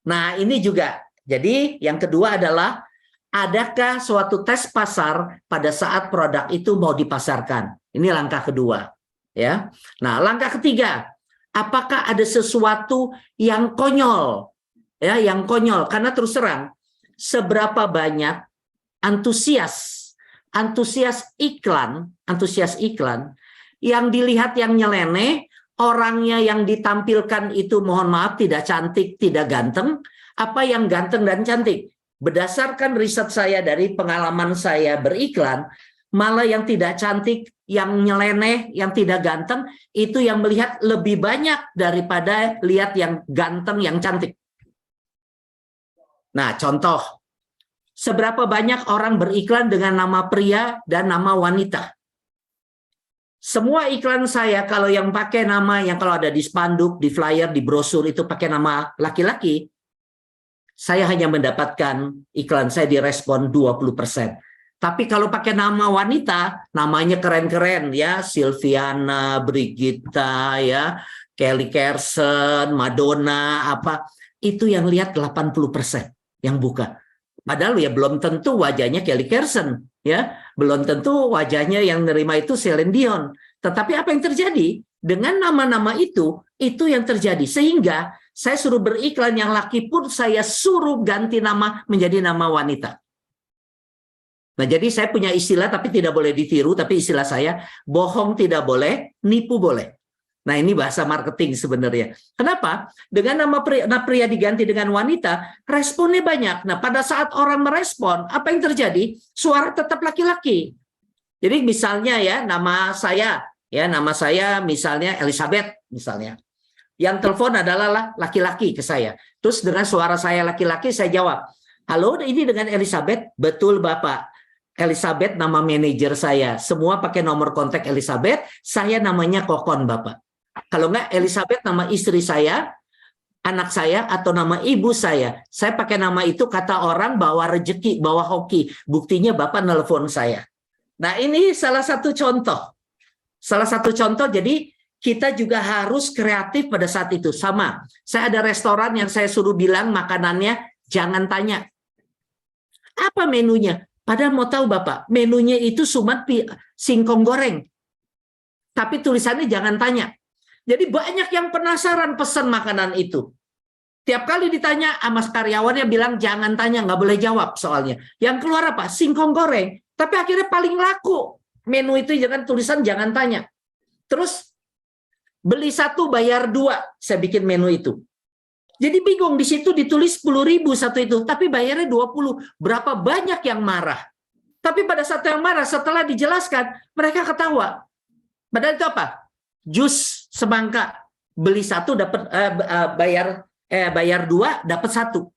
Nah, ini juga. Jadi yang kedua adalah adakah suatu tes pasar pada saat produk itu mau dipasarkan? Ini langkah kedua, ya. Nah, langkah ketiga, apakah ada sesuatu yang konyol? Ya, yang konyol, karena terus terang seberapa banyak antusias iklan yang dilihat yang nyeleneh, orangnya yang ditampilkan itu mohon maaf tidak cantik, tidak ganteng, apa yang ganteng dan cantik? Berdasarkan riset saya dari pengalaman saya beriklan, malah yang tidak cantik, yang nyeleneh, yang tidak ganteng, itu yang melihat lebih banyak daripada lihat yang ganteng, yang cantik. Nah, contoh, seberapa banyak orang beriklan dengan nama pria dan nama wanita? Semua iklan saya kalau yang pakai nama, yang kalau ada di spanduk, di flyer, di brosur itu pakai nama laki-laki, saya hanya mendapatkan iklan saya direspon 20%. Tapi kalau pakai nama wanita, namanya keren-keren ya, Silviana, Brigitta, ya, Kelly Clarkson, Madonna, apa, itu yang lihat 80% yang buka. Padahal ya belum tentu wajahnya Kelly Clarkson, ya, belum tentu wajahnya yang nerima itu Celine Dion. Tetapi apa yang terjadi dengan nama-nama itu yang terjadi, sehingga saya suruh beriklan yang laki pun saya suruh ganti nama menjadi nama wanita. Nah, jadi saya punya istilah tapi tidak boleh ditiru, tapi istilah saya bohong tidak boleh, nipu boleh. Nah, ini bahasa marketing sebenarnya. Kenapa? Dengan nama pria diganti dengan wanita, responnya banyak. Nah, pada saat orang merespon, apa yang terjadi? Suara tetap laki-laki. Jadi misalnya ya, nama saya misalnya Elizabeth misalnya. Yang telepon adalah laki-laki ke saya. Terus dengan suara saya laki-laki saya jawab, "Halo, ini dengan Elizabeth?" "Betul, Bapak. Elizabeth nama manajer saya. Semua pakai nomor kontak Elizabeth, saya namanya Kokon, Bapak. Kalau enggak Elizabeth nama istri saya, anak saya, atau nama ibu saya. Saya pakai nama itu kata orang bawa rejeki, bawa hoki. Buktinya Bapak nelpon saya." Nah, ini salah satu contoh. Jadi kita juga harus kreatif pada saat itu. Sama, saya ada restoran yang saya suruh bilang makanannya jangan tanya. Apa menunya? Padahal mau tahu Bapak, menunya itu cuma singkong goreng. Tapi tulisannya jangan tanya. Jadi banyak yang penasaran pesan makanan itu. Tiap kali ditanya sama karyawannya bilang jangan tanya, nggak boleh jawab soalnya. Yang keluar apa? Singkong goreng. Tapi akhirnya paling laku menu itu jangan tulisan jangan tanya. Terus beli 1 bayar 2, saya bikin menu itu. Jadi bingung, di situ ditulis 10.000 satu itu, tapi bayarnya 20. Berapa banyak yang marah? Tapi pada saat yang marah setelah dijelaskan, mereka ketawa. Padahal itu apa? Jus semangka, beli 1 dapat bayar 2 dapat 1.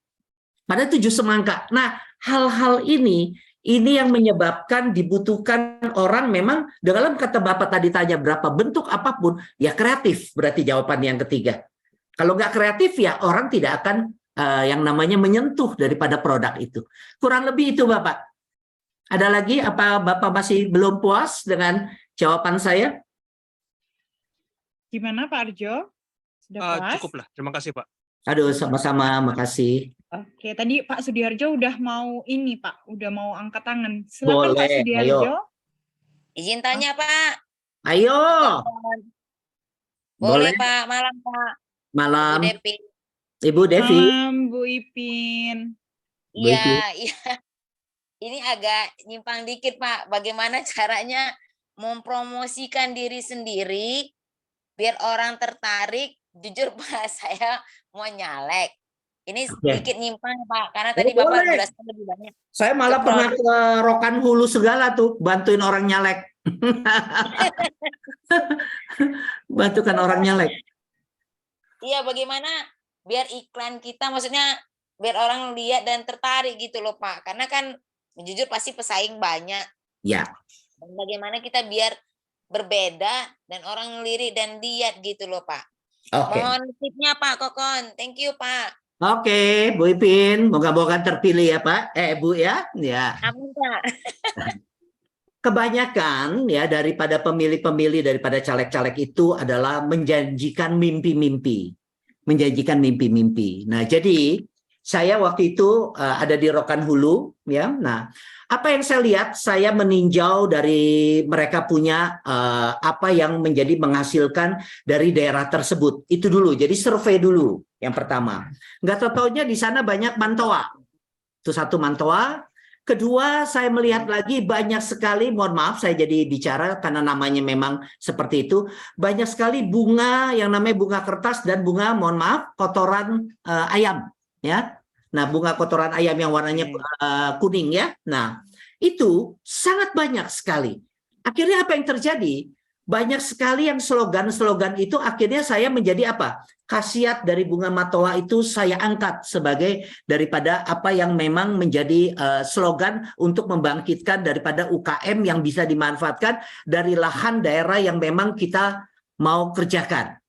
Padahal itu jus semangka. Nah, hal-hal ini yang menyebabkan dibutuhkan orang memang dalam kata Bapak tadi tanya berapa bentuk apapun, ya kreatif berarti jawaban yang ketiga. Kalau nggak kreatif ya orang tidak akan yang namanya menyentuh daripada produk itu. Kurang lebih itu Bapak. Ada lagi apa Bapak masih belum puas dengan jawaban saya? Gimana Pak Arjo? Sudah puas? Cukuplah. Terima kasih, Pak. Aduh, sama-sama, makasih. Oke, tadi Pak Sudiharjo udah mau ini Pak, udah mau angkat tangan. Silakan Pak Boleh, Sudiharjo. ayo. Izin tanya, Pak. Ayo, boleh. Boleh, Pak. Malam, Pak. Malam, Bu Depi. Ibu Devi. Malam Bu Ipin. Bu Ipin. Iya, iya. Ini agak nyimpang dikit, Pak. Bagaimana caranya mempromosikan diri sendiri biar orang tertarik? Jujur, Pak, saya mau nyalek. Ini sedikit nyimpang, Pak, karena tadi Bapak boleh. jelaskan lebih banyak. Saya malah pernah ke Rokan Hulu segala tuh, bantuin orang nyalek. Bantukan orang nyalek. Iya, bagaimana biar iklan kita, maksudnya biar orang lihat dan tertarik gitu loh, Pak. Karena kan jujur pasti pesaing banyak. Ya. Dan bagaimana kita biar berbeda dan orang ngelirik dan lihat gitu loh, Pak. Oke. Mohon tipnya, Pak Kokon. Thank you, Pak. Oke, Bu Ipin, moga-moga terpilih ya Pak. Bu ya. Ya. Amin, Pak. Kebanyakan ya daripada pemilih-pemilih daripada caleg-caleg itu adalah menjanjikan mimpi-mimpi. Menjanjikan mimpi-mimpi. Nah, jadi saya waktu itu ada di Rokan Hulu ya. Nah, apa yang saya lihat, saya meninjau dari mereka punya apa yang menjadi menghasilkan dari daerah tersebut. Itu dulu. Jadi survei dulu yang pertama. Nggak tahu-taunya di sana banyak mantoa. Itu satu mantoa. Kedua, saya melihat lagi banyak sekali, mohon maaf saya jadi bicara karena namanya memang seperti itu, banyak sekali bunga yang namanya bunga kertas dan bunga, mohon maaf, kotoran ayam. Ya. Nah, bunga kotoran ayam yang warnanya kuning ya. Nah, itu sangat banyak sekali. Akhirnya apa yang terjadi? Banyak sekali yang slogan-slogan itu akhirnya saya menjadi apa? Khasiat dari bunga matoa itu saya angkat sebagai daripada apa yang memang menjadi slogan untuk membangkitkan daripada UKM yang bisa dimanfaatkan dari lahan daerah yang memang kita mau kerjakan.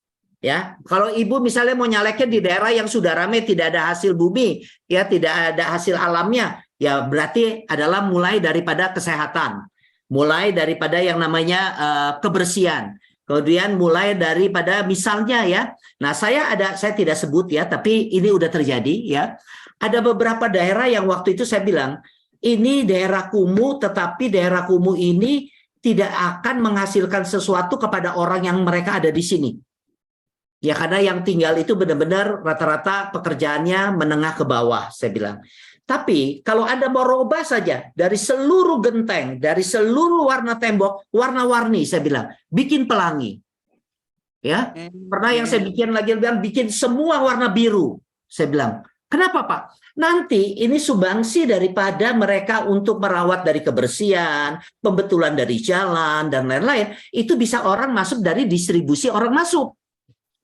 Ya, kalau ibu misalnya mau nyaleknya di daerah yang sudah ramai tidak ada hasil bumi, ya tidak ada hasil alamnya, ya berarti adalah mulai daripada kesehatan, mulai daripada yang namanya kebersihan, kemudian mulai daripada misalnya ya. Nah, saya tidak sebut ya, tapi ini udah terjadi ya. Ada beberapa daerah yang waktu itu saya bilang ini daerah kumuh, tetapi daerah kumuh ini tidak akan menghasilkan sesuatu kepada orang yang mereka ada di sini. Ya karena yang tinggal itu benar-benar rata-rata pekerjaannya menengah ke bawah, saya bilang. Tapi kalau Anda mau rubah saja dari seluruh genteng, dari seluruh warna tembok, warna-warni, saya bilang, bikin pelangi. Ya, pernah yang saya bikin semua warna biru. Saya bilang, kenapa Pak? Nanti ini sumbangsi daripada mereka untuk merawat dari kebersihan, pembetulan dari jalan, dan lain-lain. Itu bisa orang masuk dari distribusi orang masuk.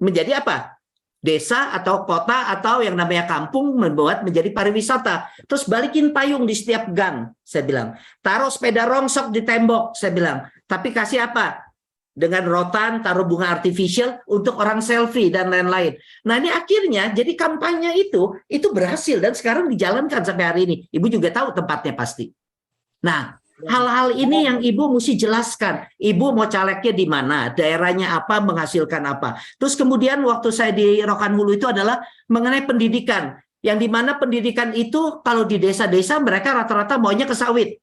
Menjadi apa? Desa atau kota atau yang namanya kampung membuat menjadi pariwisata. Terus balikin payung di setiap gang, saya bilang. Taruh sepeda rongsok di tembok, saya bilang. Tapi kasih apa? Dengan rotan, taruh bunga artificial untuk orang selfie dan lain-lain. Nah ini akhirnya jadi kampanye itu berhasil dan sekarang dijalankan sampai hari ini. Ibu juga tahu tempatnya pasti. Nah, hal-hal ini yang Ibu mesti jelaskan. Ibu mau calegnya di mana, daerahnya apa, menghasilkan apa. Terus kemudian waktu saya di Rokan Hulu itu adalah mengenai pendidikan. Yang di mana pendidikan itu kalau di desa-desa mereka rata-rata maunya ke sawit.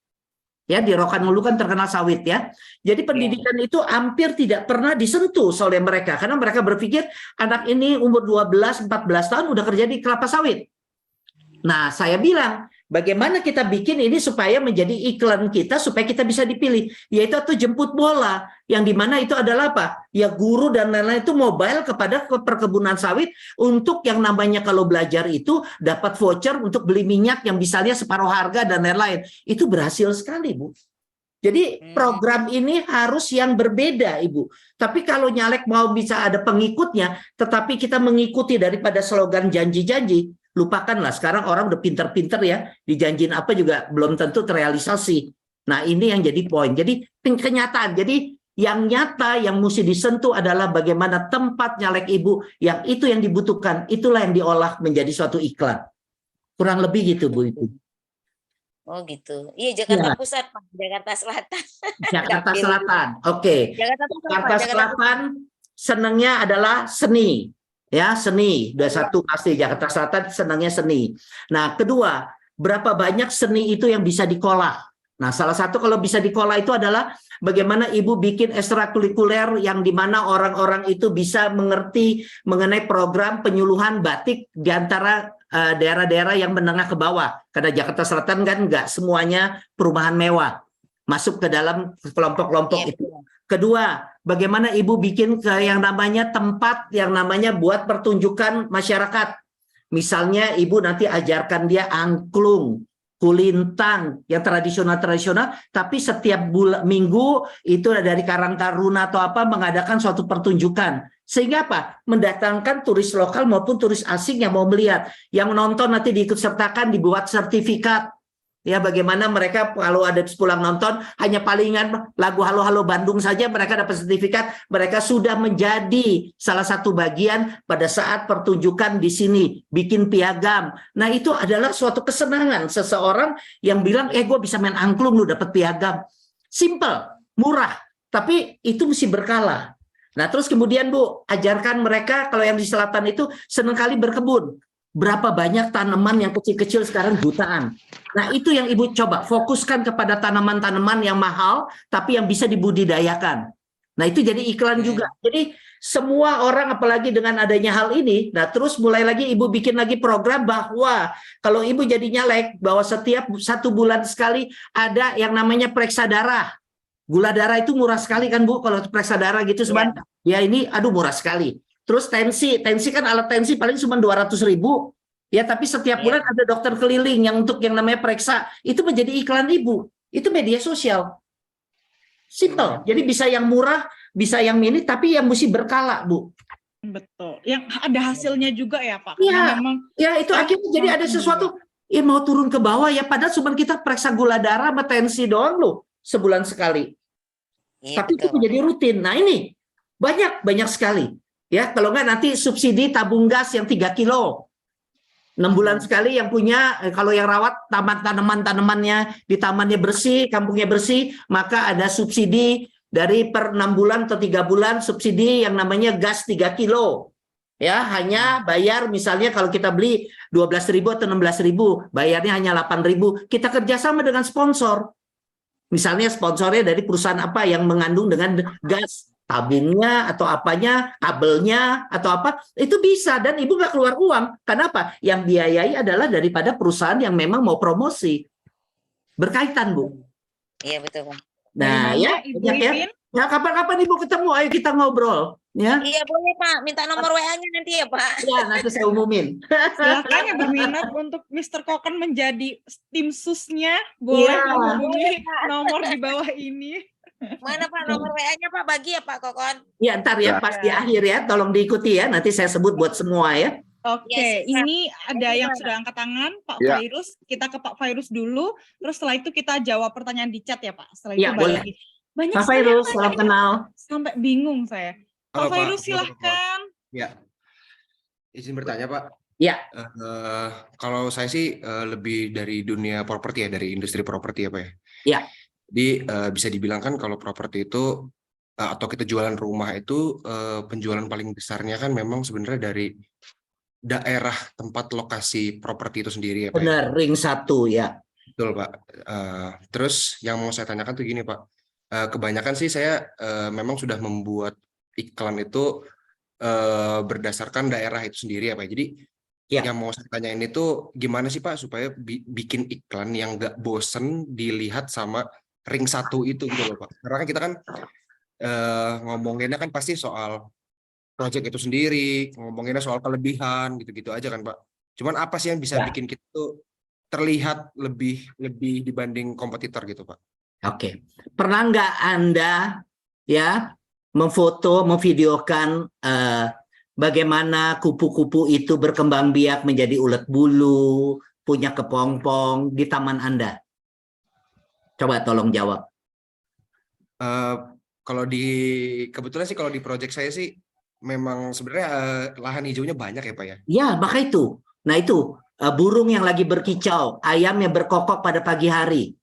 Ya, di Rokan Hulu kan terkenal sawit ya. Jadi pendidikan itu hampir tidak pernah disentuh oleh mereka. Karena mereka berpikir anak ini umur 12-14 tahun udah kerja di kelapa sawit. Nah, saya bilang, bagaimana kita bikin ini supaya menjadi iklan kita supaya kita bisa dipilih, yaitu atau jemput bola yang dimana itu adalah apa ya, guru dan lain-lain itu mobile kepada perkebunan sawit untuk yang namanya kalau belajar itu dapat voucher untuk beli minyak yang misalnya separuh harga dan lain-lain. Itu berhasil sekali Bu. Jadi program ini harus yang berbeda Ibu. Tapi kalau nyalek mau bisa ada pengikutnya, tetapi kita mengikuti daripada slogan janji-janji, lupakanlah. Sekarang orang udah pinter-pinter ya, dijanjin apa juga belum tentu terrealisasi. Nah, ini yang jadi poin. Jadi kenyataan. Jadi yang nyata yang mesti disentuh adalah bagaimana tempat nyalek ibu yang itu yang dibutuhkan, itulah yang diolah menjadi suatu iklan. Kurang lebih gitu Bu Ibu. Oh gitu. Iya, Jakarta Ya, Pusat, Pak. Jakarta Selatan. Jakarta Dapil. Selatan. Oke. Jakarta Pusat, Pak. Jakarta Jakarta Selatan senangnya adalah seni. Ya, seni. Udah satu pasti Jakarta Selatan senangnya seni. Nah, kedua, berapa banyak seni itu yang bisa dikolah? Nah, salah satu kalau bisa dikolah itu adalah bagaimana ibu bikin ekstrakurikuler yang dimana orang-orang itu bisa mengerti mengenai program penyuluhan batik di antara daerah-daerah yang menengah ke bawah. Karena Jakarta Selatan kan nggak semuanya perumahan mewah. Masuk ke dalam kelompok-kelompok Iya, itu. Kedua, bagaimana ibu bikin yang namanya tempat yang namanya buat pertunjukan masyarakat. Misalnya ibu nanti ajarkan dia angklung, kulintang, yang tradisional-tradisional, tapi setiap minggu itu dari Karang Taruna atau apa mengadakan suatu pertunjukan. Sehingga apa? Mendatangkan turis lokal maupun turis asing yang mau melihat. Yang nonton nanti diikutsertakan, dibuat sertifikat. Ya, bagaimana mereka kalau ada pulang nonton hanya palingan lagu Halo Halo Bandung saja mereka dapat sertifikat, mereka sudah menjadi salah satu bagian pada saat pertunjukan di sini, bikin piagam. Nah, itu adalah suatu kesenangan seseorang yang bilang, gue bisa main angklung lu dapat piagam. Simple, murah, tapi itu mesti berkala. Nah, terus kemudian Bu, ajarkan mereka kalau yang di selatan itu senang kali berkebun. Berapa banyak tanaman yang kecil-kecil sekarang jutaan. Nah, itu yang Ibu coba fokuskan kepada tanaman-tanaman yang mahal tapi yang bisa dibudidayakan. Nah, itu jadi iklan juga. Jadi semua orang apalagi dengan adanya hal ini, nah terus mulai lagi Ibu bikin lagi program bahwa kalau Ibu jadi nyalek bahwa setiap 1 bulan sekali ada yang namanya periksa darah. Gula darah itu murah sekali kan Bu kalau periksa darah gitu sebentar. Ya ini aduh murah sekali. Terus tensi kan alat tensi paling cuma 200.000. Ya, tapi setiap bulan ada dokter keliling yang untuk yang namanya periksa. Itu menjadi iklan Ibu. Itu media sosial. Simple. Jadi bisa yang murah, bisa yang mini, tapi yang mesti berkala, Bu. Betul. Yang ada hasilnya juga ya Pak. Iya. Karena memang Ya, itu akhirnya jadi ada sesuatu ya mau turun ke bawah ya padahal cuma kita periksa gula darah sama tensi doang loh sebulan sekali. Iya, Tapi itu betul. menjadi rutin. Nah, ini banyak sekali. Ya, kalau nggak nanti subsidi tabung gas yang 3 kilo. 6 bulan sekali yang punya, kalau yang rawat tanaman-tanamannya di tamannya bersih, kampungnya bersih, maka ada subsidi dari per 6 bulan atau 3 bulan subsidi yang namanya gas 3 kilo. Ya, hanya bayar misalnya kalau kita beli 12.000 atau 16.000, bayarnya hanya 8.000. Kita kerjasama dengan sponsor. Misalnya sponsornya dari perusahaan apa yang mengandung dengan gas. Tabungnya atau apanya, kabelnya atau apa, itu bisa dan Ibu nggak keluar uang. Kenapa? Yang biayai adalah daripada perusahaan yang memang mau promosi. Berkaitan, Bu. Iya, betul, Pak. Nah, Dari ya, mana, Ibu banyak ya. Ipin? Ya, kapan-kapan Ibu ketemu, ayo kita ngobrol. Ya, Iya, boleh, Pak. Minta nomor WA-nya nanti ya, Pak. ya nanti saya umumin. Silakan yang berminat untuk Mr. Koken menjadi tim susnya, boleh Iya. menghubungi nomor di bawah ini. Mana, Pak, nomor WA-nya, Pak? Bagi ya, Pak Kokon. Ya, ntar ya, pas di akhir ya, tolong diikuti ya. Nanti saya sebut buat semua ya. Oke, Yes, ini ada yang Pak. sudah angkat tangan, Pak Ya. Virus. Kita ke Pak Virus dulu, terus setelah itu kita jawab pertanyaan di chat ya Pak. Setelah Ya, itu balik boleh. lagi. Banyak Pak sekali yang Virus, tanya, salam kenal. sampai bingung saya. Pak Halo, Pak. Virus Halo, silahkan. Ya, izin bertanya Pak. Ya. Kalau saya sih lebih dari dunia properti ya, dari industri properti ya Pak ya. Ya. Jadi bisa dibilang kan kalau properti itu atau kita jualan rumah itu penjualan paling besarnya kan memang sebenarnya dari daerah tempat lokasi properti itu sendiri ya Pak. Benar, ring 1 ya. Betul Pak. Terus yang mau saya tanyakan tuh gini Pak. Kebanyakan sih saya memang sudah membuat iklan itu berdasarkan daerah itu sendiri ya Pak. Jadi Ya. yang mau saya tanyain itu gimana sih Pak supaya bikin iklan yang nggak bosen dilihat sama ring 1 itu gitu loh Pak. Karena kan kita kan ngomonginnya kan pasti soal project itu sendiri, ngomonginnya soal kelebihan gitu-gitu aja kan Pak. Cuman apa sih yang bisa bikin kita tuh terlihat lebih dibanding kompetitor gitu Pak? Oke. Pernah nggak Anda ya memfoto, memvideokan bagaimana kupu-kupu itu berkembang biak menjadi ulet bulu, punya kepompong di taman Anda? Coba tolong jawab. Kalau kebetulan sih kalau di project saya sih memang sebenarnya lahan hijaunya banyak ya Pak ya. Ya, maka itu. Nah itu, burung yang lagi berkicau, ayam yang berkokok pada pagi hari.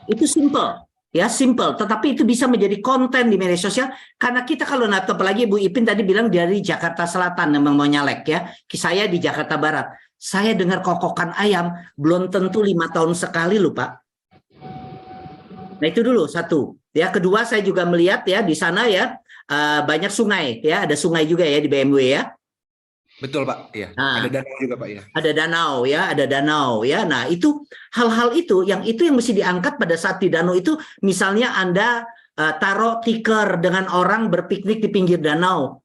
Itu simple. Ya, simple. Tetapi itu bisa menjadi konten di media sosial. Karena kita kalau apalagi Bu Ipin tadi bilang dari Jakarta Selatan, memang mau nyalek ya. Saya di Jakarta Barat. Saya dengar kokokan ayam, belum tentu 5 tahun sekali loh Pak. Nah itu dulu satu. Ya, kedua saya juga melihat ya di sana ya banyak sungai ya, ada sungai juga ya di BMW ya. Betul Pak, iya. Nah, Ada danau juga Pak ya. ada danau ya. Nah itu hal-hal itu yang mesti diangkat pada saat di danau itu. Misalnya Anda taruh tikar dengan orang berpiknik di pinggir danau.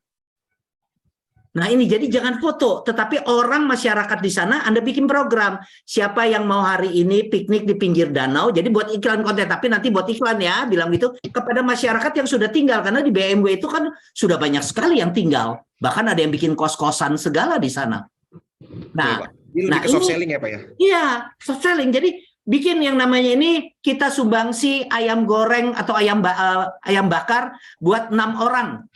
Nah ini jadi jangan foto, tetapi orang masyarakat di sana Anda bikin program. Siapa yang mau hari ini piknik di pinggir danau, jadi buat iklan konten, tapi nanti buat iklan ya, bilang gitu kepada masyarakat yang sudah tinggal. Karena di BMW itu kan sudah banyak sekali yang tinggal. Bahkan ada yang bikin kos-kosan segala di sana. Nah, Ini lebih ke soft selling ya Pak ya? Iya, soft selling. Jadi bikin yang namanya ini kita sumbangsi ayam goreng atau ayam bakar buat 6 orang.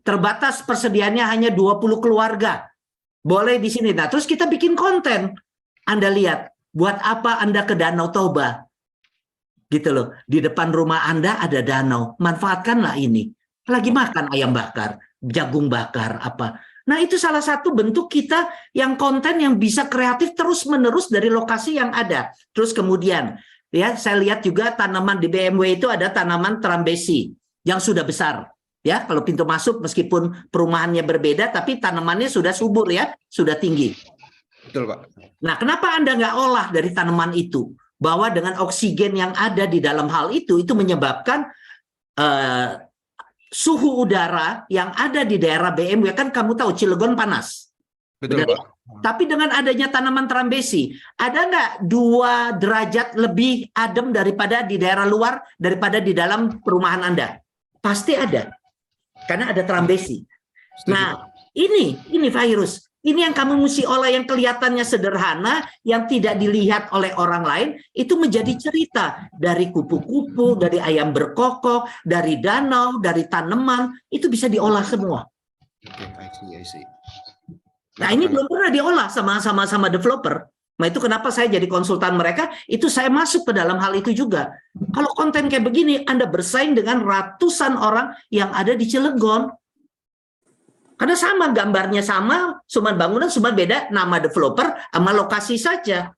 Terbatas persediaannya hanya 20 keluarga. Boleh di sini. Nah, terus kita bikin konten. Anda lihat, buat apa Anda ke Danau Toba? Gitu loh. Di depan rumah Anda ada danau. Manfaatkanlah ini. Lagi makan ayam bakar, jagung bakar, apa. Nah, itu salah satu bentuk kita yang konten yang bisa kreatif terus-menerus dari lokasi yang ada. Terus kemudian, ya saya lihat juga tanaman di BMW itu ada tanaman trambesi yang sudah besar. Ya, kalau pintu masuk meskipun perumahannya berbeda, tapi tanamannya sudah subur ya, sudah tinggi. Betul Pak. Nah, kenapa Anda nggak olah dari tanaman itu? Bahwa dengan oksigen yang ada di dalam hal itu menyebabkan suhu udara yang ada di daerah BMW, kan kamu tahu Cilegon panas. Betul Benar? Pak. Tapi dengan adanya tanaman trambesi, ada nggak 2 derajat lebih adem daripada di daerah luar, daripada di dalam perumahan Anda? Pasti ada. Karena ada trambesi. Setuju, Nah, Pak. ini virus. Ini yang kamu mesti olah, yang kelihatannya sederhana, yang tidak dilihat oleh orang lain, itu menjadi cerita. Dari kupu-kupu, dari ayam berkokok, dari danau, dari tanaman, itu bisa diolah semua. Oke, I see. Nah, ini belum pernah diolah sama developer. Nah, itu kenapa saya jadi konsultan mereka, itu saya masuk ke dalam hal itu juga. Kalau konten kayak begini, Anda bersaing dengan ratusan orang yang ada di Cilegon. Karena sama, gambarnya sama, cuma bangunan, cuma beda nama developer sama lokasi saja.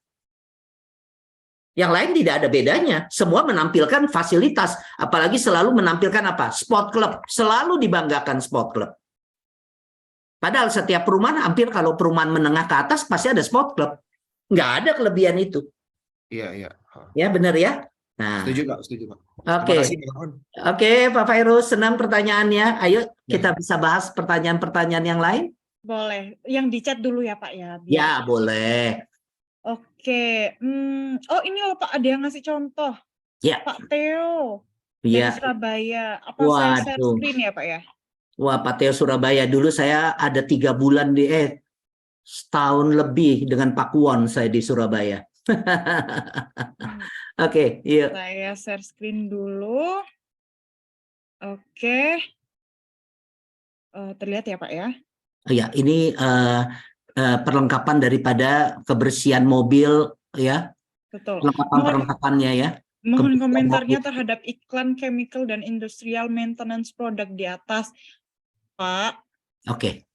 Yang lain tidak ada bedanya. Semua menampilkan fasilitas, apalagi selalu menampilkan apa? Sport club, selalu dibanggakan sport club. Padahal setiap perumahan, hampir kalau perumahan menengah ke atas, pasti ada sport club. Nggak ada kelebihan itu. Iya. Ya, benar ya? Nah, Setuju Pak. oke. Terima kasih Pak Kawan. Oke, Pak Virus, senang pertanyaannya. Ayo kita bisa bahas pertanyaan-pertanyaan yang lain. Boleh. Yang di chat dulu ya Pak ya. Ya, boleh. Oke. Oh ini loh Pak, ada yang ngasih contoh. Ya. Pak Theo dari Ya. Surabaya. Apa saya share Waduh. screen ya Pak ya? Wah, Pak Theo Surabaya. Dulu saya ada 3 bulan setahun lebih dengan Pak Kuon saya di Surabaya. Oke, yuk. Saya share screen dulu. Oke. Terlihat ya Pak ya? Ya, ini perlengkapan daripada kebersihan mobil ya. Betul. Perlengkapannya ya. Mohon komentarnya terhadap iklan chemical dan industrial maintenance product di atas, Pak. Oke.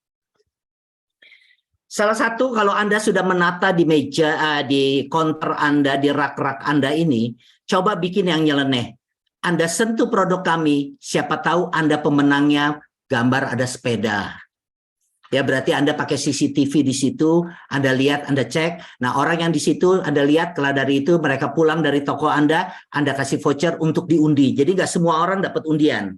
Salah satu, kalau Anda sudah menata di meja, di counter Anda, di rak-rak Anda ini, coba bikin yang nyeleneh. Anda sentuh produk kami, siapa tahu Anda pemenangnya, gambar ada sepeda. Ya, berarti Anda pakai CCTV di situ, Anda lihat, Anda cek. Nah, orang yang di situ Anda lihat, kalau dari itu mereka pulang dari toko Anda kasih voucher untuk diundi. Jadi nggak semua orang dapat undian.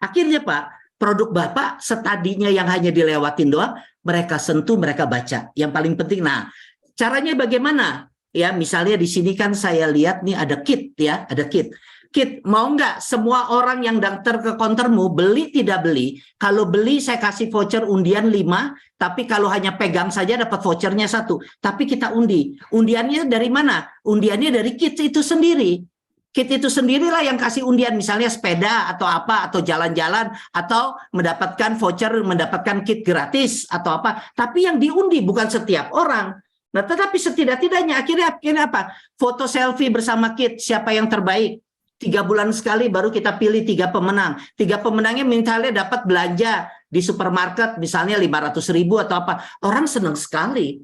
Akhirnya Pak, produk Bapak setadinya yang hanya dilewatin doang, mereka sentuh, mereka baca. Yang paling penting, nah, caranya bagaimana? Ya, misalnya di sini kan saya lihat nih ada kit ya, ada kit. Kit, mau nggak semua orang yang daftar ke countermu beli tidak beli? Kalau beli saya kasih voucher undian 5, tapi kalau hanya pegang saja dapat vouchernya 1. Tapi kita undi. Undiannya dari mana? Undiannya dari Kit itu sendiri. Kit itu sendirilah yang kasih undian, misalnya sepeda atau apa, atau jalan-jalan, atau mendapatkan voucher, mendapatkan kit gratis atau apa. Tapi yang diundi bukan setiap orang. Nah, tetapi setidak-tidaknya akhirnya apa? Foto selfie bersama Kit, siapa yang terbaik? 3 bulan sekali baru kita pilih 3 pemenang. 3 pemenangnya misalnya dapat belanja di supermarket misalnya 500.000 atau apa. Orang senang sekali.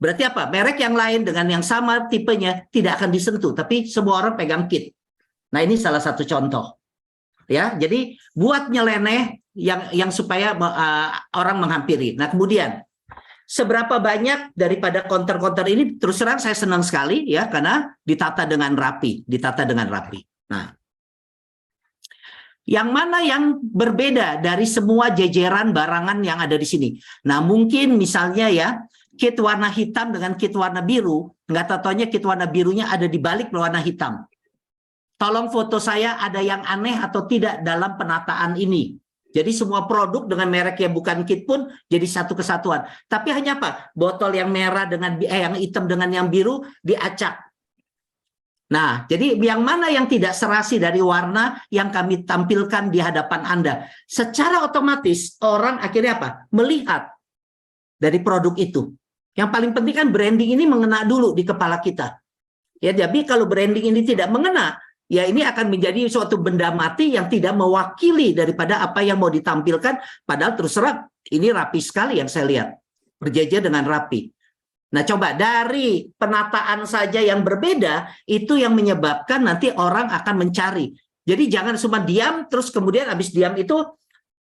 Berarti apa? Merek yang lain dengan yang sama tipenya tidak akan disentuh, tapi semua orang pegang Kit. Nah, ini salah satu contoh. Ya, jadi buat nyeleneh yang supaya orang menghampiri. Nah, kemudian seberapa banyak daripada konter-konter ini, terus terang saya senang sekali ya, karena ditata dengan rapi. Nah, yang mana yang berbeda dari semua jejeran barangan yang ada di sini? Nah, mungkin misalnya ya, kit warna hitam dengan kit warna biru, nggak taunya kit warna birunya ada di balik warna hitam. Tolong foto saya ada yang aneh atau tidak dalam penataan ini. Jadi semua produk dengan merek yang bukan Kit pun jadi satu kesatuan. Tapi hanya apa? Botol yang merah dengan yang hitam dengan yang biru diacak. Nah, jadi yang mana yang tidak serasi dari warna yang kami tampilkan di hadapan Anda. Secara otomatis orang akhirnya apa? Melihat dari produk itu. Yang paling penting kan branding ini mengena dulu di kepala kita. Ya, jadi kalau branding ini tidak mengena, ya ini akan menjadi suatu benda mati yang tidak mewakili daripada apa yang mau ditampilkan. Padahal terus terang ini rapi sekali yang saya lihat. Berjejer dengan rapi. Nah, coba dari penataan saja yang berbeda, itu yang menyebabkan nanti orang akan mencari. Jadi jangan cuma diam, terus kemudian habis diam itu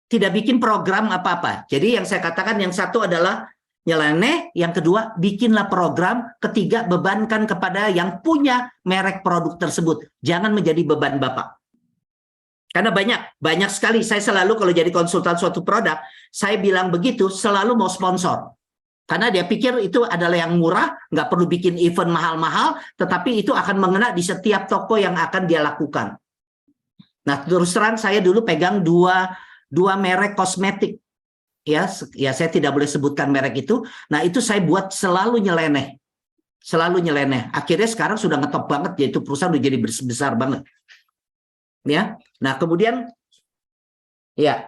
tidak bikin program apa-apa. Jadi yang saya katakan yang satu adalah nyeleneh, yang kedua bikinlah program, ketiga bebankan kepada yang punya merek produk tersebut. Jangan menjadi beban Bapak. Karena banyak sekali, saya selalu kalau jadi konsultan suatu produk, saya bilang begitu, selalu mau sponsor. Karena dia pikir itu adalah yang murah, nggak perlu bikin event mahal-mahal, tetapi itu akan mengena di setiap toko yang akan dia lakukan. Nah, terus terang saya dulu pegang dua merek kosmetik. Ya, saya tidak boleh sebutkan merek itu. Nah, itu saya buat selalu nyeleneh. Akhirnya sekarang sudah ngetop banget, yaitu perusahaan udah jadi besar banget. Ya. Nah, kemudian ya.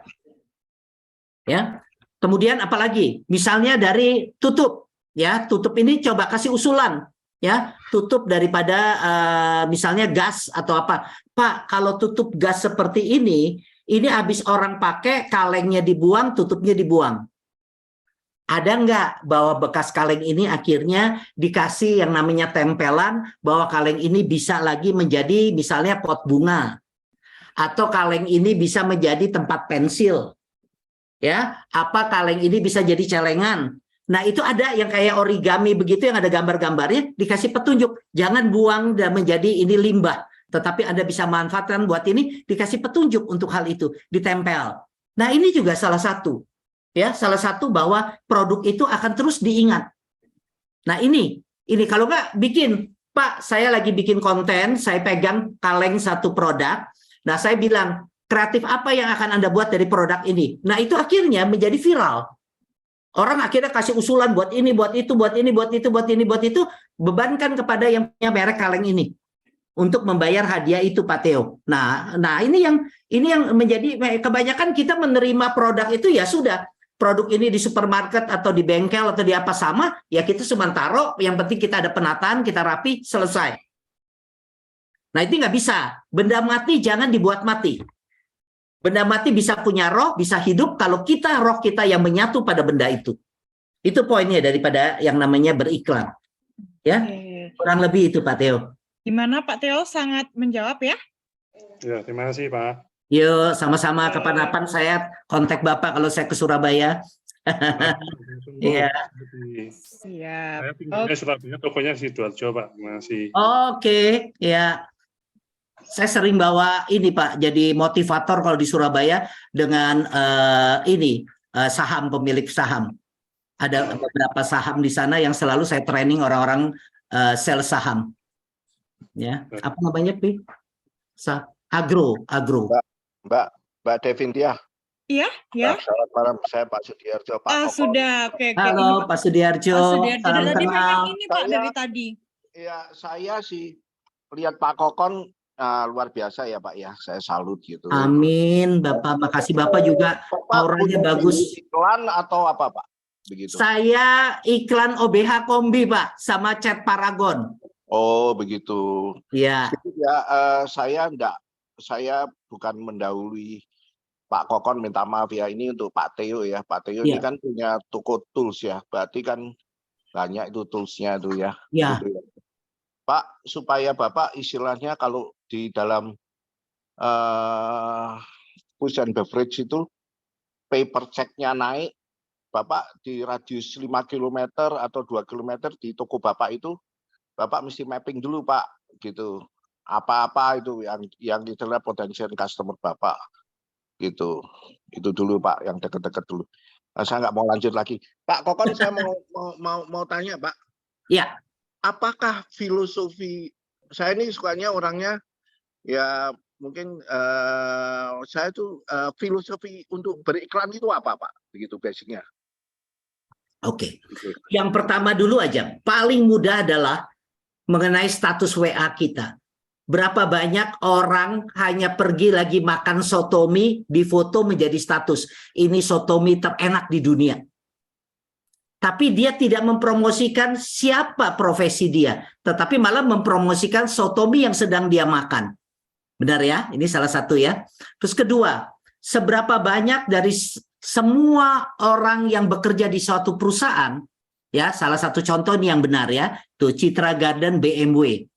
Kemudian apalagi? Misalnya dari tutup, ya, tutup ini coba kasih usulan, ya, tutup daripada misalnya gas atau apa. Pak, kalau tutup gas seperti ini habis orang pakai, kalengnya dibuang, tutupnya dibuang. Ada nggak bahwa bekas kaleng ini akhirnya dikasih yang namanya tempelan, bahwa kaleng ini bisa lagi menjadi misalnya pot bunga, atau kaleng ini bisa menjadi tempat pensil. Ya, apa kaleng ini bisa jadi celengan. Nah, itu ada yang kayak origami begitu yang ada gambar-gambarnya, dikasih petunjuk. Jangan buang dan menjadi ini limbah, tetapi Anda bisa manfaatkan buat ini, dikasih petunjuk untuk hal itu, ditempel. Nah, ini juga salah satu. Ya, salah satu bahwa produk itu akan terus diingat. Nah, ini kalau nggak bikin, Pak, saya lagi bikin konten, saya pegang kaleng satu produk. Nah, saya bilang, kreatif apa yang akan Anda buat dari produk ini? Nah, itu akhirnya menjadi viral. Orang akhirnya kasih usulan buat ini, buat itu, buat ini, buat itu, buat ini, buat itu. Bebankan kepada yang punya merek kaleng ini untuk membayar hadiah itu, Pak Theo. Nah, ini yang menjadi kebanyakan kita menerima produk itu ya sudah. Produk ini di supermarket atau di bengkel atau di apa sama, ya kita cuma taruh. Yang penting kita ada penataan, kita rapi, selesai. Nah, itu nggak bisa. Benda mati jangan dibuat mati. Benda mati bisa punya roh, bisa hidup kalau roh kita yang menyatu pada benda itu. Itu poinnya daripada yang namanya beriklan. Ya, kurang lebih itu Pak Theo. Gimana Pak Theo, sangat menjawab ya? Ya, terima kasih Pak. Yuk, sama-sama kapan-kapan saya kontak Bapak kalau saya ke Surabaya. Iya. Siap. Saya tinggalnya Surabaya, tokonya Sidoarjo Pak, masih. Oke, ya. Saya sering bawa ini Pak, jadi motivator kalau di Surabaya dengan saham, pemilik saham. Ada beberapa saham di sana yang selalu saya training orang-orang sales saham. Ya, apa namanya Pi? Agro. Mbak Devintia. Iya, ya. Selamat malam, saya Pak Sudiarjo, Pak Oh, Kokon. sudah. Oke, ini Halo Pak. Pak Sudiarjo, Pak Sudiarjo salam dari tadi kenal. memang ini Pak Saya- dari tadi. Ya, saya sih lihat Pak Kokon luar biasa ya Pak ya. Saya salut gitu. Amin, Bapak. Makasih Bapak juga. Bapak Auranya punya bagus. iklan atau apa Pak? Begitu. Saya iklan OBH Kombi, Pak, sama Cat Paragon. Oh, begitu. Ya, Ya, saya bukan mendahului Pak Kokon, minta maaf ya, ini untuk Pak Theo ya. Pak Theo ini Iya. kan punya toko tools ya, berarti kan banyak itu toolsnya itu ya. ya. Gitu ya. Pak, supaya Bapak istilahnya kalau di dalam food and beverage itu paper check-nya naik, Bapak di radius 5 km atau 2 km di toko Bapak itu, Bapak mesti mapping dulu Pak, gitu. Apa-apa itu yang istilah potensial customer Bapak. Gitu. Itu dulu Pak, yang dekat-dekat dulu. Nah, saya nggak mau lanjut lagi. Pak Kokon, saya mau tanya Pak. Ya. Apakah filosofi saya ini sukanya orangnya ya mungkin saya tuh filosofi untuk beriklan itu apa Pak? Begitu basicnya. Oke. Yang pertama dulu aja, paling mudah adalah mengenai status WA kita. Berapa banyak orang hanya pergi lagi makan sotomi, difoto menjadi status. Ini sotomi terenak di dunia. Tapi dia tidak mempromosikan siapa profesi dia. Tetapi malah mempromosikan sotomi yang sedang dia makan. Benar ya? Ini salah satu ya. Terus kedua, seberapa banyak dari semua orang yang bekerja di suatu perusahaan, ya salah satu contoh nih yang benar ya, tuh Citra Garden BMW.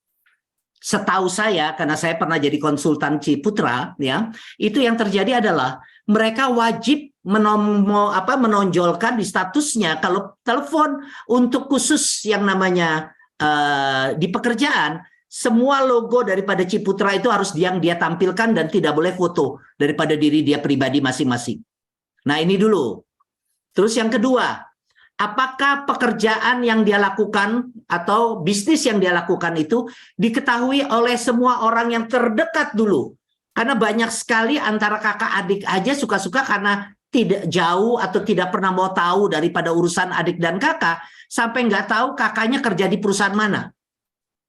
Setahu saya, karena saya pernah jadi konsultan Ciputra, ya, itu yang terjadi adalah mereka wajib menonjolkan di statusnya kalau telepon untuk khusus yang namanya di pekerjaan, semua logo daripada Ciputra itu harus yang dia tampilkan dan tidak boleh foto daripada diri dia pribadi masing-masing. Nah ini dulu. Terus yang kedua, apakah pekerjaan yang dia lakukan atau bisnis yang dia lakukan itu diketahui oleh semua orang yang terdekat dulu? Karena banyak sekali antara kakak adik aja suka-suka karena tidak jauh atau tidak pernah mau tahu daripada urusan adik dan kakak, sampai nggak tahu kakaknya kerja di perusahaan mana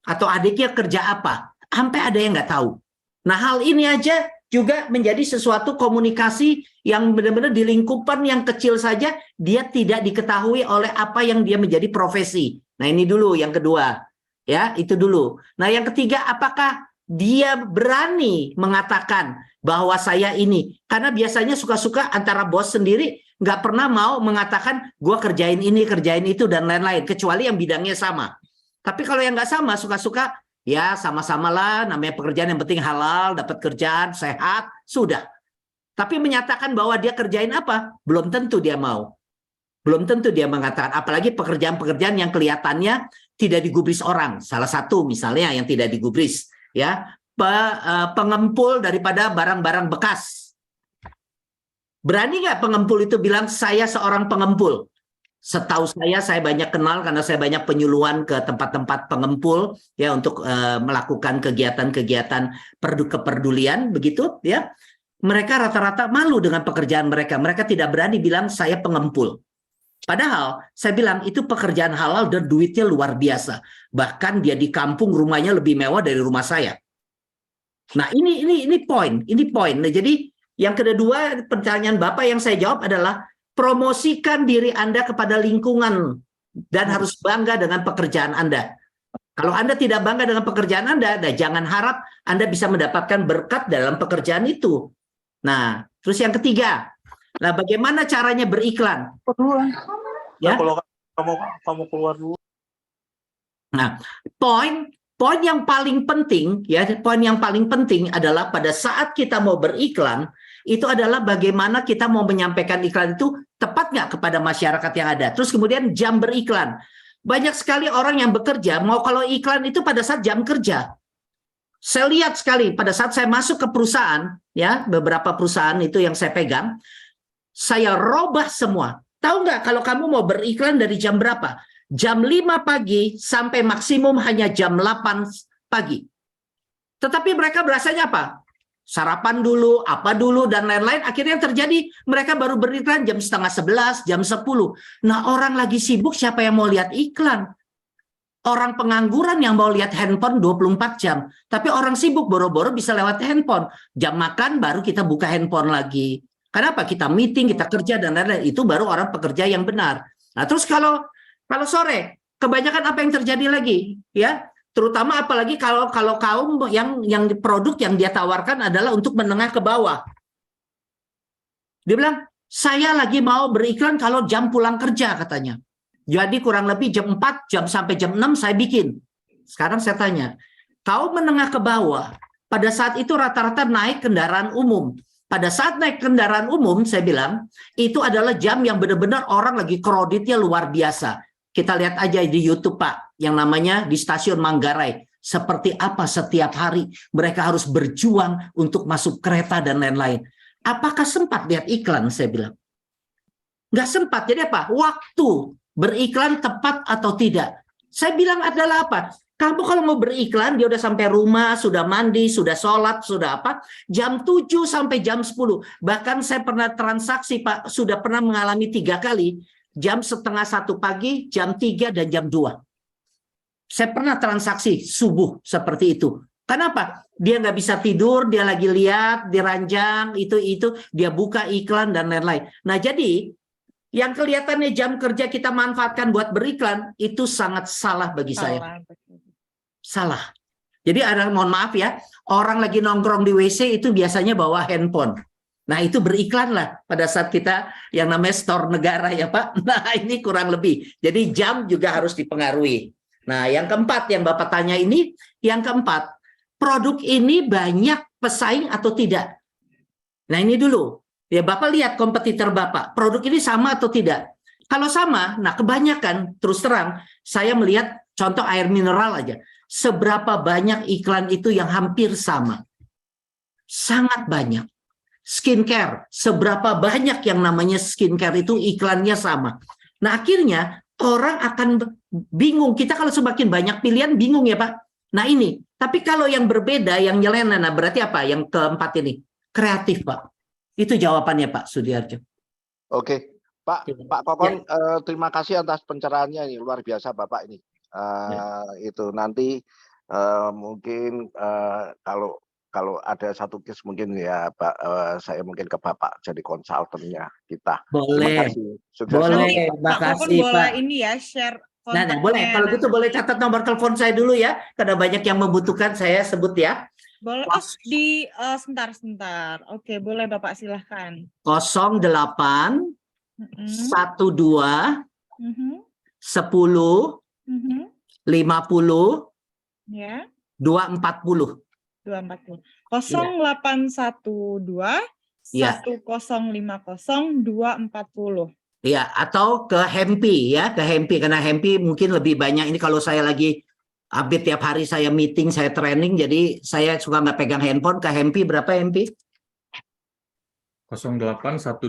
atau adiknya kerja apa, sampai ada yang nggak tahu. Nah hal ini aja juga menjadi sesuatu komunikasi yang benar-benar di lingkupan yang kecil saja dia tidak diketahui oleh apa yang dia menjadi profesi. Nah ini dulu yang kedua, ya itu dulu. Nah yang ketiga, apakah dia berani mengatakan bahwa saya ini, karena biasanya suka-suka antara bos sendiri nggak pernah mau mengatakan gue kerjain ini, kerjain itu dan lain-lain, kecuali yang bidangnya sama. Tapi kalau yang nggak sama, suka-suka ya sama-sama lah, namanya pekerjaan yang penting halal, dapat kerjaan, sehat, sudah. Tapi menyatakan bahwa dia kerjain apa, belum tentu dia mau. Belum tentu dia mengatakan, apalagi pekerjaan-pekerjaan yang kelihatannya tidak digubris orang. Salah satu misalnya yang tidak digubris, ya, pengempul daripada barang-barang bekas. Berani nggak pengempul itu bilang saya seorang pengempul? Setahu saya banyak kenal karena saya banyak penyuluhan ke tempat-tempat pengempul ya untuk melakukan kegiatan-kegiatan kepedulian begitu ya. Mereka rata-rata malu dengan pekerjaan mereka. Mereka tidak berani bilang saya pengempul. Padahal saya bilang itu pekerjaan halal dan duitnya luar biasa. Bahkan dia di kampung rumahnya lebih mewah dari rumah saya. Nah, ini poin. Nah, jadi yang kedua pertanyaan Bapak yang saya jawab adalah promosikan diri Anda kepada lingkungan dan harus bangga dengan pekerjaan Anda. Kalau Anda tidak bangga dengan pekerjaan Anda, jangan harap Anda bisa mendapatkan berkat dalam pekerjaan itu. Nah, terus yang ketiga, nah bagaimana caranya beriklan? Ya. Kamu keluar dulu. Nah, poin yang paling penting ya, poin yang paling penting adalah pada saat kita mau beriklan itu adalah bagaimana kita mau menyampaikan iklan itu tepat nggak kepada masyarakat yang ada. Terus kemudian jam beriklan. Banyak sekali orang yang bekerja mau kalau iklan itu pada saat jam kerja. Saya lihat sekali pada saat saya masuk ke perusahaan, ya beberapa perusahaan itu yang saya pegang, saya robah semua. Tahu nggak kalau kamu mau beriklan dari jam berapa? Jam 5 pagi sampai maksimum hanya jam 8 pagi. Tetapi mereka berasanya apa? Sarapan dulu, apa dulu, dan lain-lain. Akhirnya yang terjadi, mereka baru beriklan jam 10:30, jam 10. Nah, orang lagi sibuk, siapa yang mau lihat iklan? Orang pengangguran yang mau lihat handphone 24 jam. Tapi orang sibuk boro-boro bisa lewat handphone. Jam makan baru kita buka handphone lagi. Kenapa? Kita meeting, kita kerja, dan lain-lain. Itu baru orang pekerja yang benar. Nah, terus kalau sore, kebanyakan apa yang terjadi lagi? Ya, terutama apalagi kalau kaum yang produk yang dia tawarkan adalah untuk menengah ke bawah. Dia bilang, saya lagi mau beriklan kalau jam pulang kerja katanya. Jadi kurang lebih jam 4, sampai jam 6 saya bikin. Sekarang saya tanya, kaum menengah ke bawah, pada saat itu rata-rata naik kendaraan umum. Pada saat naik kendaraan umum, saya bilang, itu adalah jam yang benar-benar orang lagi kreditnya luar biasa. Kita lihat aja di YouTube, Pak, yang namanya di stasiun Manggarai. Seperti apa setiap hari mereka harus berjuang untuk masuk kereta dan lain-lain. Apakah sempat lihat iklan, saya bilang? Nggak sempat. Jadi apa? Waktu beriklan tepat atau tidak? Saya bilang adalah apa? Kamu kalau mau beriklan, dia udah sampai rumah, sudah mandi, sudah sholat, sudah apa? Jam 7 sampai jam 10. Bahkan saya pernah transaksi, Pak, sudah pernah mengalami 3 kali. Jam 12:30 pagi, jam 3, dan jam 2. Saya pernah transaksi subuh seperti itu. Kenapa? Dia nggak bisa tidur, dia lagi lihat, diranjang, itu, dia buka iklan, dan lain-lain. Nah, jadi yang kelihatannya jam kerja kita manfaatkan buat beriklan, itu sangat salah bagi saya. Salah. Jadi mohon maaf ya, orang lagi nongkrong di WC itu biasanya bawa handphone. Nah, itu beriklan lah pada saat kita yang namanya store negara ya Pak. Nah, ini kurang lebih. Jadi jam juga harus dipengaruhi. Nah, yang keempat yang Bapak tanya ini, yang keempat, produk ini banyak pesaing atau tidak? Nah, ini dulu. Ya, Bapak lihat kompetitor Bapak, produk ini sama atau tidak? Kalau sama, nah kebanyakan, terus terang, saya melihat contoh air mineral aja. Seberapa banyak iklan itu yang hampir sama? Sangat banyak. Skincare, seberapa banyak yang namanya skincare itu iklannya sama. Nah, akhirnya orang akan bingung. Kita kalau semakin banyak pilihan, bingung ya Pak? Nah ini, tapi kalau yang berbeda, yang nyeleneh, nah berarti apa? Yang keempat ini, kreatif Pak. Itu jawabannya Pak Sudiarjo. Oke, Pak Kokon, terima kasih atas pencerahannya ini, luar biasa Bapak ini. Itu nanti mungkin kalau ada satu case mungkin ya Pak, saya mungkin ke Bapak jadi konsultannya kita. Boleh, boleh, terima kasih Pak. Boleh ini ya share Nah, boleh. Kalau gitu boleh catat nomor telepon saya dulu ya, karena banyak yang membutuhkan, saya sebut ya. Boleh, sebentar. Oke, boleh Bapak silahkan. 08 12 10 50 Ya. 240. 240. 0812 1050 240. Ya, atau ke Hempi ya, ke Hempi karena Hempi mungkin lebih banyak. Ini kalau saya lagi update tiap hari, saya meeting, saya training, jadi saya suka nggak pegang handphone. Ke Hempi berapa Hempi? 0812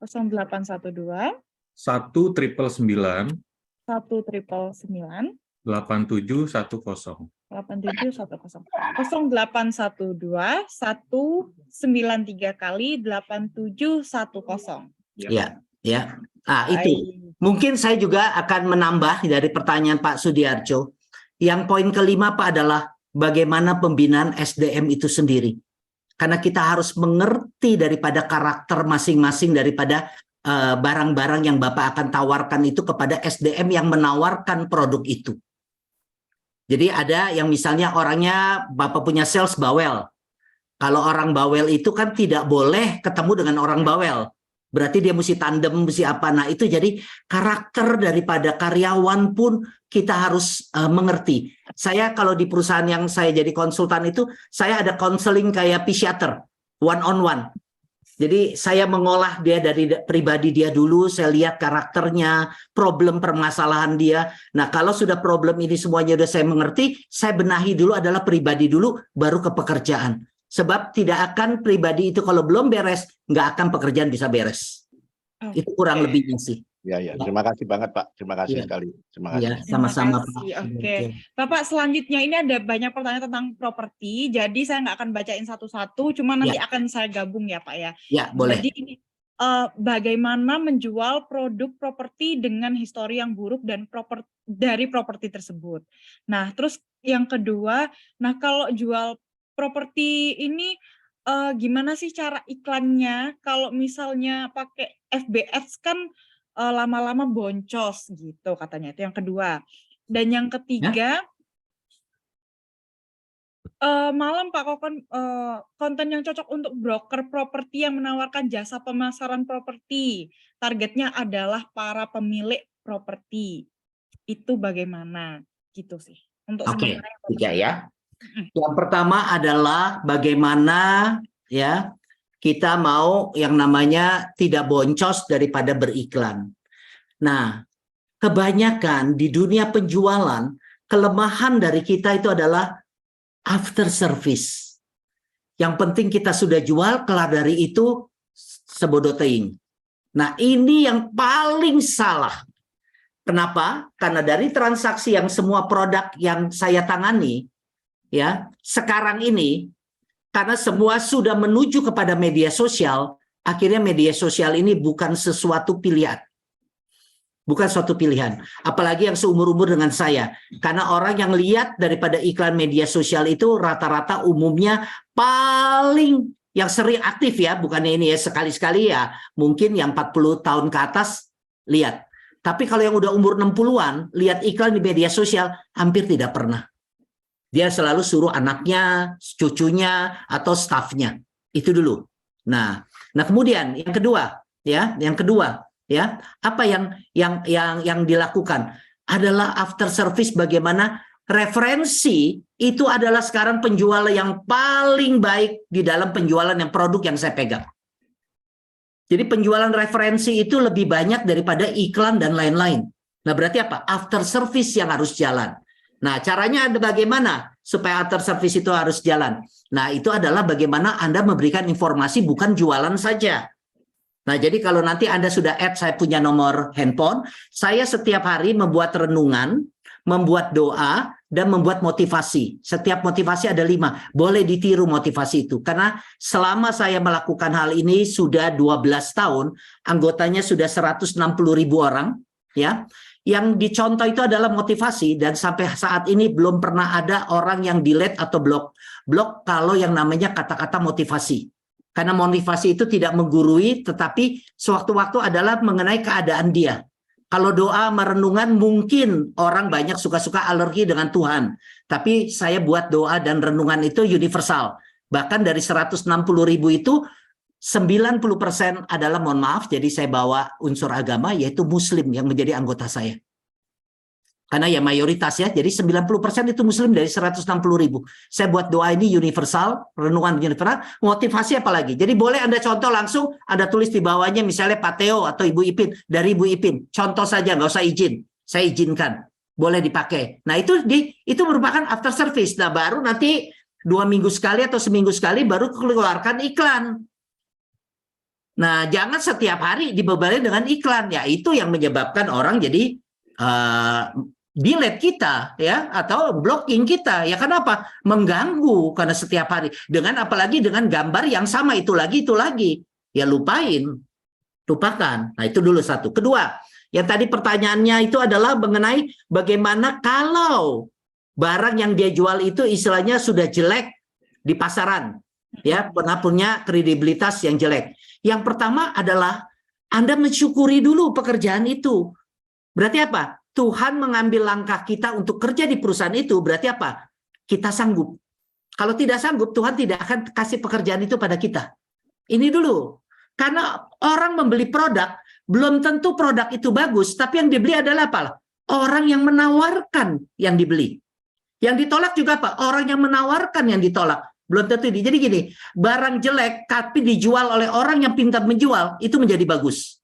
0812 1999 1999 8710. 8710. 0812 193 kali 8710. Ya, ya. Ah, itu. Mungkin saya juga akan menambah dari pertanyaan Pak Sudiarjo. Yang poin kelima Pak adalah bagaimana pembinaan SDM itu sendiri. Karena kita harus mengerti daripada karakter masing-masing daripada barang-barang yang Bapak akan tawarkan itu kepada SDM yang menawarkan produk itu. Jadi ada yang misalnya orangnya Bapak punya sales bawel. Kalau orang bawel itu kan tidak boleh ketemu dengan orang bawel. Berarti dia mesti tandem, mesti apa. Nah itu jadi karakter daripada karyawan pun kita harus mengerti. Saya kalau di perusahaan yang saya jadi konsultan itu, saya ada konseling kayak psikiater, one on one. Jadi saya mengolah dia dari pribadi dia dulu, saya lihat karakternya, problem permasalahan dia. Nah kalau sudah problem ini semuanya sudah saya mengerti, saya benahi dulu adalah pribadi dulu, baru ke pekerjaan. Sebab tidak akan pribadi itu kalau belum beres, nggak akan pekerjaan bisa beres. Itu kurang lebihnya sih. Ya, Ya. terima kasih banget Pak. Terima kasih Iya. sekali. Terima Iya, kasih. sama-sama Terima Pak. kasih. Oke. Bapak, selanjutnya ini ada banyak pertanyaan tentang properti, jadi saya nggak akan bacain satu-satu, cuma nanti akan saya gabung ya Pak ya. Ya, boleh. Jadi ini bagaimana menjual produk properti dengan histori yang buruk dan dari properti tersebut. Nah, terus yang kedua, nah kalau jual properti ini gimana sih cara iklannya? Kalau misalnya pakai FB Ads kan lama-lama boncos gitu katanya, itu yang kedua. Dan yang ketiga, malam Pak Kokon, konten yang cocok untuk broker properti yang menawarkan jasa pemasaran properti. Targetnya adalah para pemilik properti. Itu bagaimana? Gitu sih. Untuk Oke, sementara yang tiga ya. Mm-mm. Yang pertama adalah bagaimana ya kita mau yang namanya tidak boncos daripada beriklan. Nah, kebanyakan di dunia penjualan, kelemahan dari kita itu adalah after service. Yang penting kita sudah jual, kelar dari itu sebodoh teing. Nah, ini yang paling salah. Kenapa? Karena dari transaksi yang semua produk yang saya tangani, ya sekarang ini, karena semua sudah menuju kepada media sosial, akhirnya media sosial ini bukan sesuatu pilihan. Bukan suatu pilihan. Apalagi yang seumur-umur dengan saya. Karena orang yang lihat daripada iklan media sosial itu rata-rata umumnya paling yang sering aktif ya. Bukannya ini ya sekali-sekali ya. Mungkin yang 40 tahun ke atas lihat. Tapi kalau yang udah umur 60-an, lihat iklan di media sosial hampir tidak pernah. Dia selalu suruh anaknya, cucunya, atau stafnya. Itu dulu. Nah kemudian yang kedua, ya apa yang dilakukan adalah after service. Bagaimana referensi itu adalah sekarang penjual yang paling baik di dalam penjualan yang produk yang saya pegang. Jadi penjualan referensi itu lebih banyak daripada iklan dan lain-lain. Nah berarti apa? After service yang harus jalan. Nah caranya ada bagaimana supaya after service itu harus jalan. Nah itu adalah bagaimana Anda memberikan informasi, bukan jualan saja. Nah, jadi kalau nanti Anda sudah add saya punya nomor handphone, saya setiap hari membuat renungan, membuat doa, dan membuat motivasi. Setiap motivasi ada 5. Boleh ditiru motivasi itu. Karena selama saya melakukan hal ini sudah 12 tahun, anggotanya sudah 160.000 orang. Ya, yang dicontoh itu adalah motivasi, dan sampai saat ini belum pernah ada orang yang delete atau blok kalau yang namanya kata-kata motivasi. Karena motivasi itu tidak menggurui, tetapi sewaktu-waktu adalah mengenai keadaan dia. Kalau doa merenungan mungkin orang banyak suka-suka alergi dengan Tuhan. Tapi saya buat doa dan renungan itu universal. Bahkan dari 160.000 itu 90% adalah, mohon maaf, jadi saya bawa unsur agama, yaitu Muslim yang menjadi anggota saya. Karena ya mayoritas ya, jadi 90% itu Muslim dari 160.000. Saya buat doa ini universal, renungan universal, motivasi apalagi. Jadi boleh Anda contoh langsung, Anda tulis di bawahnya misalnya Pak Teo atau Ibu Ipin, dari Ibu Ipin. Contoh saja, nggak usah izin. Saya izinkan, boleh dipakai. Nah itu merupakan after service. Nah baru nanti 2 minggu sekali atau seminggu sekali baru keluarkan iklan. Nah jangan setiap hari dibebani dengan iklan. Ya itu yang menyebabkan orang jadi delete kita ya, atau blocking kita ya. Kenapa? Mengganggu, karena setiap hari dengan apalagi dengan gambar yang sama itu lagi ya, lupakan. Nah itu dulu satu. Kedua, yang tadi pertanyaannya itu adalah mengenai bagaimana kalau barang yang dia jual itu istilahnya sudah jelek di pasaran ya, pernah punya kredibilitas yang jelek. Yang pertama adalah Anda mensyukuri dulu pekerjaan itu. Berarti apa? Tuhan mengambil langkah kita untuk kerja di perusahaan itu, berarti apa? Kita sanggup. Kalau tidak sanggup, Tuhan tidak akan kasih pekerjaan itu pada kita. Ini dulu. Karena orang membeli produk, belum tentu produk itu bagus, tapi yang dibeli adalah apa? Orang yang menawarkan yang dibeli. Yang ditolak juga apa? Orang yang menawarkan yang ditolak. Belum tentu ini. Jadi gini, barang jelek tapi dijual oleh orang yang pintar menjual, itu menjadi bagus.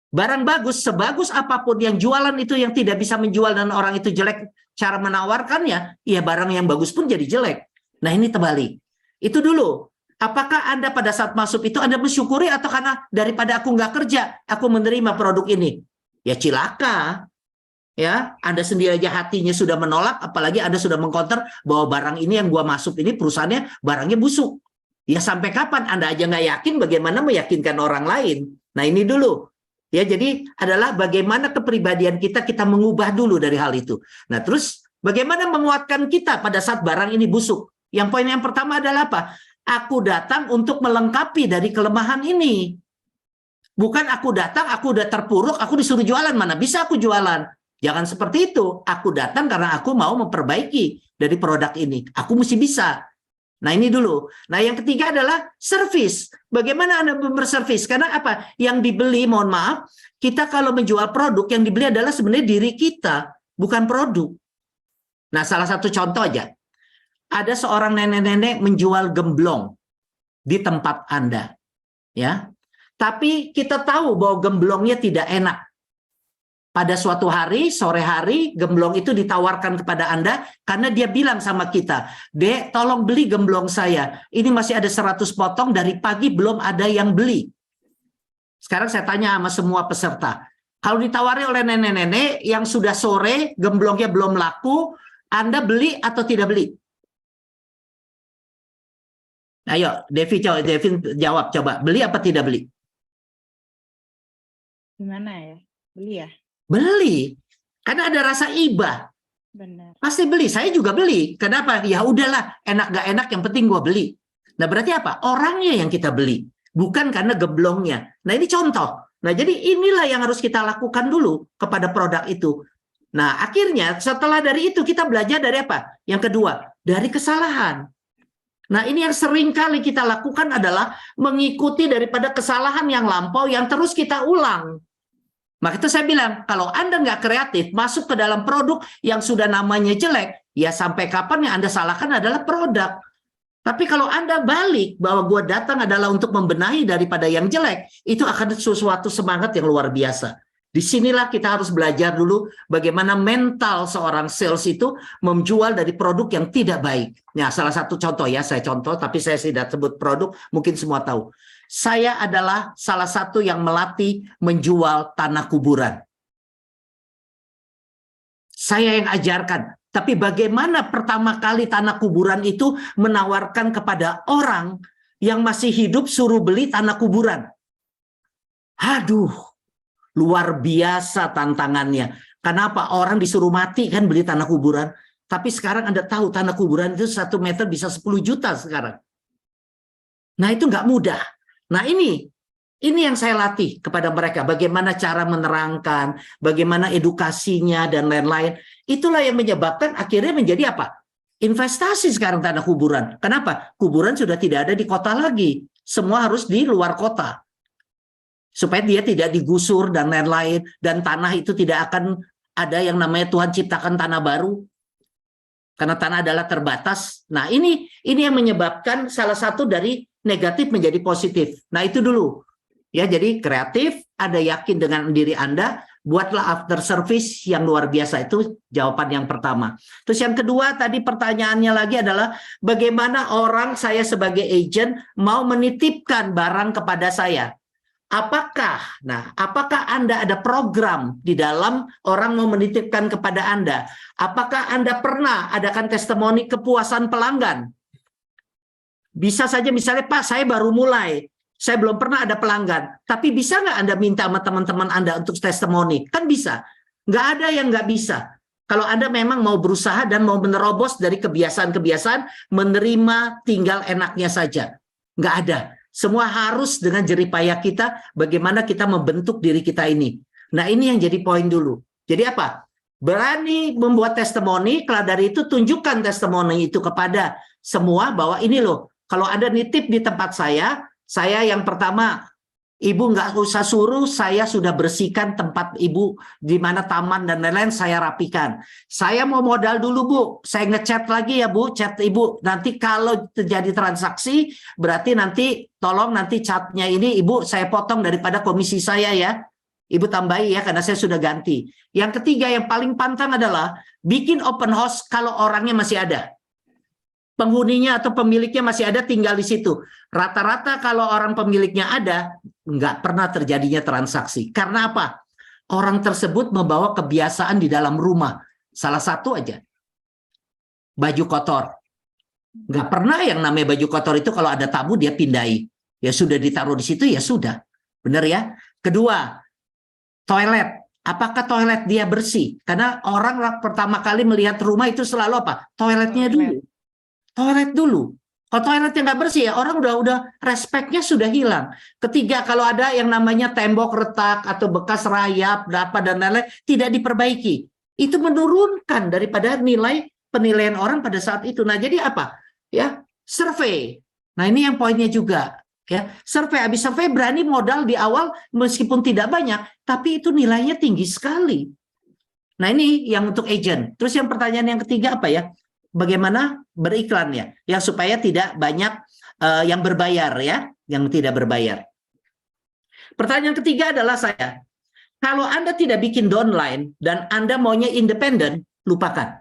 Barang bagus, sebagus apapun yang jualan itu yang tidak bisa menjual dan orang itu jelek cara menawarkannya, ya barang yang bagus pun jadi jelek. Nah ini terbalik. Itu dulu. Apakah Anda pada saat masuk itu Anda mensyukuri atau karena daripada aku nggak kerja, aku menerima produk ini? Ya cilaka. Ya, Anda sendiri aja hatinya sudah menolak, apalagi Anda sudah mengcounter bahwa barang ini yang gua masuk ini perusahaannya barangnya busuk. Ya sampai kapan Anda aja nggak yakin, bagaimana meyakinkan orang lain? Nah ini dulu. Ya jadi adalah bagaimana kepribadian kita mengubah dulu dari hal itu. Nah terus bagaimana menguatkan kita pada saat barang ini busuk? Yang poin yang pertama adalah apa? Aku datang untuk melengkapi dari kelemahan ini. Bukan aku datang, aku udah terpuruk, aku disuruh jualan, mana bisa aku jualan? Jangan seperti itu. Aku datang karena aku mau memperbaiki dari produk ini. Aku mesti bisa. Nah ini dulu. Nah yang ketiga adalah service. Bagaimana Anda berservis? Karena apa? Yang dibeli, mohon maaf, kita kalau menjual produk, yang dibeli adalah sebenarnya diri kita, bukan produk. Nah salah satu contoh aja. Ada seorang nenek-nenek menjual gemblong di tempat Anda. Ya. Tapi kita tahu bahwa gemblongnya tidak enak. Pada suatu hari, sore hari, gemblong itu ditawarkan kepada Anda karena dia bilang sama kita, Dek, tolong beli gemblong saya. Ini masih ada 100 potong, dari pagi belum ada yang beli. Sekarang saya tanya sama semua peserta. Kalau ditawari oleh nenek-nenek yang sudah sore, gemblongnya belum laku, Anda beli atau tidak beli? Ayo, Devin jawab coba. Beli apa tidak beli? Gimana ya? Beli ya? Beli, karena ada rasa iba. Benar. Pasti beli, saya juga beli. Kenapa? Ya udahlah, enak gak enak yang penting gua beli. Nah berarti apa? Orangnya yang kita beli, bukan karena gemblongnya. Nah ini contoh. Nah jadi inilah yang harus kita lakukan dulu kepada produk itu. Nah akhirnya setelah dari itu kita belajar dari apa? Yang kedua, dari kesalahan. Nah ini yang sering kali kita lakukan adalah mengikuti daripada kesalahan yang lampau yang terus kita ulang. Maka itu saya bilang, kalau Anda nggak kreatif, masuk ke dalam produk yang sudah namanya jelek, ya sampai kapan yang Anda salahkan adalah produk. Tapi kalau Anda balik, bahwa gue datang adalah untuk membenahi daripada yang jelek, itu akan sesuatu semangat yang luar biasa. Disinilah kita harus belajar dulu bagaimana mental seorang sales itu menjual dari produk yang tidak baik. Nah, salah satu contoh ya, saya contoh, tapi saya tidak sebut produk, mungkin semua tahu. Saya adalah salah satu yang melatih menjual tanah kuburan. Saya yang ajarkan. Tapi bagaimana pertama kali tanah kuburan itu menawarkan kepada orang yang masih hidup suruh beli tanah kuburan? Aduh, luar biasa tantangannya. Kenapa? Orang disuruh mati kan beli tanah kuburan. Tapi sekarang Anda tahu tanah kuburan itu 1 meter bisa 10 juta sekarang. Nah itu nggak mudah. Nah ini yang saya latih kepada mereka. Bagaimana cara menerangkan, bagaimana edukasinya dan lain-lain. Itulah yang menyebabkan akhirnya menjadi apa? Investasi sekarang tanah kuburan. Kenapa? Kuburan sudah tidak ada di kota lagi. Semua harus di luar kota. Supaya dia tidak digusur dan lain-lain. Dan tanah itu tidak akan ada yang namanya Tuhan ciptakan tanah baru. Karena tanah adalah terbatas. Nah ini yang menyebabkan salah satu dari negatif menjadi positif. Nah itu dulu. Ya jadi kreatif, Anda yakin dengan diri Anda, buatlah after service yang luar biasa. Itu jawaban yang pertama. Terus yang kedua tadi pertanyaannya lagi adalah bagaimana orang saya sebagai agent mau menitipkan barang kepada saya. Apakah Anda ada program di dalam orang mau menitipkan kepada Anda? Apakah Anda pernah adakan testimoni kepuasan pelanggan? Bisa saja misalnya, Pak, saya baru mulai. Saya belum pernah ada pelanggan. Tapi bisa nggak Anda minta sama teman-teman Anda untuk testimoni? Kan bisa. Nggak ada yang nggak bisa. Kalau Anda memang mau berusaha dan mau menerobos dari kebiasaan-kebiasaan, menerima tinggal enaknya saja. Nggak ada. Semua harus dengan jeripayah kita, bagaimana kita membentuk diri kita ini. Nah ini yang jadi poin dulu. Jadi apa? Berani membuat testimoni, kalau dari itu tunjukkan testimoni itu kepada semua bahwa ini loh, kalau Anda nitip di tempat saya yang pertama, Ibu nggak usah suruh, saya sudah bersihkan tempat Ibu di mana taman dan lain-lain saya rapikan. Saya mau modal dulu Bu, saya ngechat lagi ya Bu, chat Ibu. Nanti kalau terjadi transaksi, berarti nanti tolong nanti chatnya ini Ibu saya potong daripada komisi saya ya. Ibu tambahi ya karena saya sudah ganti. Yang ketiga yang paling pantang adalah bikin open house kalau orangnya masih ada. penghuninya atau pemiliknya masih ada tinggal di situ. Rata-rata kalau orang pemiliknya ada, nggak pernah terjadinya transaksi. Karena apa? Orang tersebut membawa kebiasaan di dalam rumah. Salah satu aja, baju kotor. Nggak pernah yang namanya baju kotor itu kalau ada tamu dia pindai. Ya sudah ditaruh di situ, ya sudah. Benar ya? Kedua, toilet. Apakah toilet dia bersih? Karena orang pertama kali melihat rumah itu selalu apa? Toiletnya dulu. Toilet dulu. Kalau toiletnya nggak bersih ya orang udah respeknya sudah hilang. Ketiga, kalau ada yang namanya tembok retak atau bekas rayap, apa dan lain-lain tidak diperbaiki, itu menurunkan daripada nilai penilaian orang pada saat itu. Nah, jadi apa? Ya, survei. Nah, ini yang poinnya juga. Ya, survei. Habis survei berani modal di awal meskipun tidak banyak, tapi itu nilainya tinggi sekali. Nah, ini yang untuk agent. Terus yang pertanyaan yang ketiga apa ya? Bagaimana beriklan ya, yang supaya tidak banyak yang berbayar ya, yang tidak berbayar. Pertanyaan ketiga adalah kalau Anda tidak bikin downline dan Anda maunya independen, lupakan.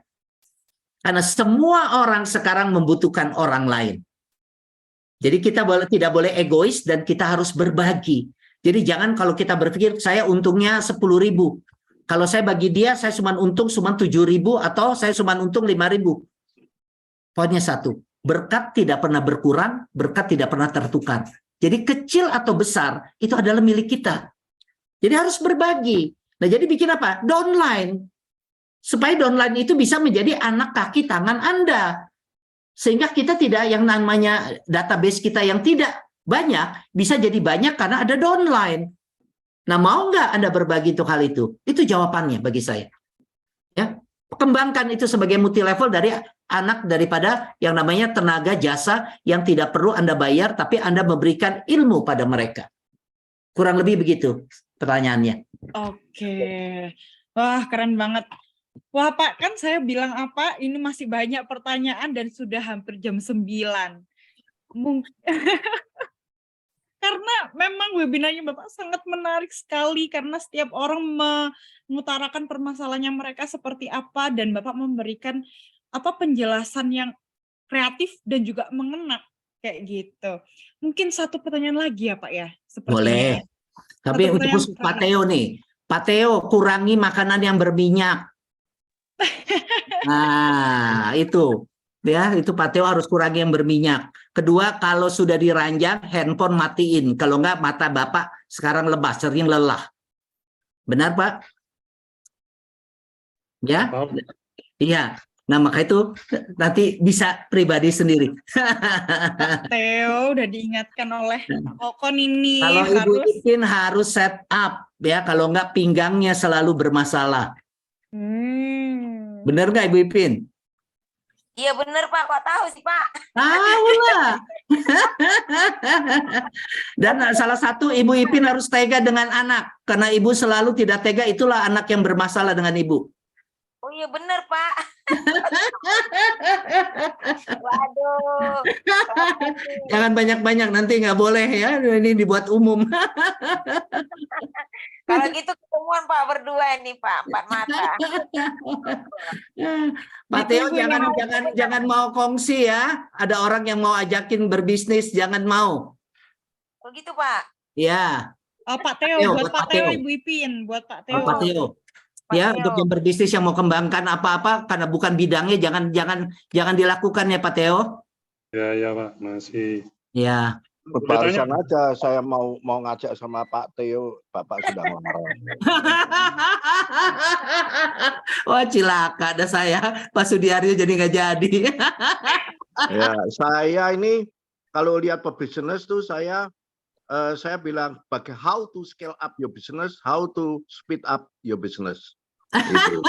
Karena semua orang sekarang membutuhkan orang lain. Jadi kita tidak boleh egois dan kita harus berbagi. Jadi jangan kalau kita berpikir saya untungnya 10.000. Kalau saya bagi dia, saya cuma untung 7.000 atau saya cuma untung 5.000. Poinnya satu, berkat tidak pernah berkurang, berkat tidak pernah tertukar. Jadi kecil atau besar, itu adalah milik kita. Jadi harus berbagi. Nah, jadi bikin apa? Downline. Supaya downline itu bisa menjadi anak kaki tangan Anda. Sehingga kita tidak yang namanya database kita yang tidak banyak, bisa jadi banyak karena ada downline. Nah, mau nggak Anda berbagi untuk hal itu? Itu jawabannya bagi saya. Ya, kembangkan itu sebagai multi level dari anak daripada yang namanya tenaga jasa yang tidak perlu Anda bayar, tapi Anda memberikan ilmu pada mereka. Kurang lebih begitu pertanyaannya. Oke. Wah, keren banget. Wah, Pak, kan saya bilang apa, ini masih banyak pertanyaan dan sudah hampir jam 9. Karena memang webinarnya Bapak sangat menarik sekali karena setiap orang mengutarakan permasalahannya mereka seperti apa dan Bapak memberikan penjelasan yang kreatif dan juga mengena kayak gitu. Mungkin satu pertanyaan lagi ya Pak ya. Boleh. Tapi untuk Pak Theo nih, Pak Theo kurangi makanan yang berminyak. Nah, itu. Ya, itu Pak Theo harus kurangi yang berminyak. Kedua, kalau sudah diranjang, handphone matiin. Kalau enggak, mata Bapak sekarang lebah, sering lelah. Benar, Pak? Ya? Iya. Nah, maka itu nanti bisa pribadi sendiri. Pak Theo udah diingatkan oleh Okon ini. Kalau Ibu Ipin harus set up. Ya, kalau enggak pinggangnya selalu bermasalah. Benar nggak Ibu Ipin? Iya benar Pak, kok tahu sih Pak? Tahu lah. Dan salah satu Ibu Ipin harus tega dengan anak. Karena Ibu selalu tidak tega, itulah anak yang bermasalah dengan Ibu. Oh iya benar Pak. Waduh. Jangan banyak-banyak, nanti nggak boleh ya. Ini dibuat umum. Kalau gitu ketemuan Pak berdua nih Pak, 4 mata. Pak Theo jangan mau kongsi ya. Ada orang yang mau ajakin berbisnis, jangan mau. Oh gitu Pak. Ya. Oh, Pak Theo, buat Pak Theo, Ibu Ipin, buat Pak Theo. Pak Theo. Ya, untuk yang berbisnis yang mau kembangkan apa-apa karena bukan bidangnya jangan dilakukan ya Pak Theo. Ya Pak, masih. Ya. Barusan aja saya mau ngajak sama Pak Theo, Bapak sudah ngelarang. Wah, cilaka ada saya, Pak Sudiaryo jadi nggak jadi. Ya, saya ini kalau lihat pebisnis tuh saya bilang how to scale up your business, how to speed up your business. Gitu.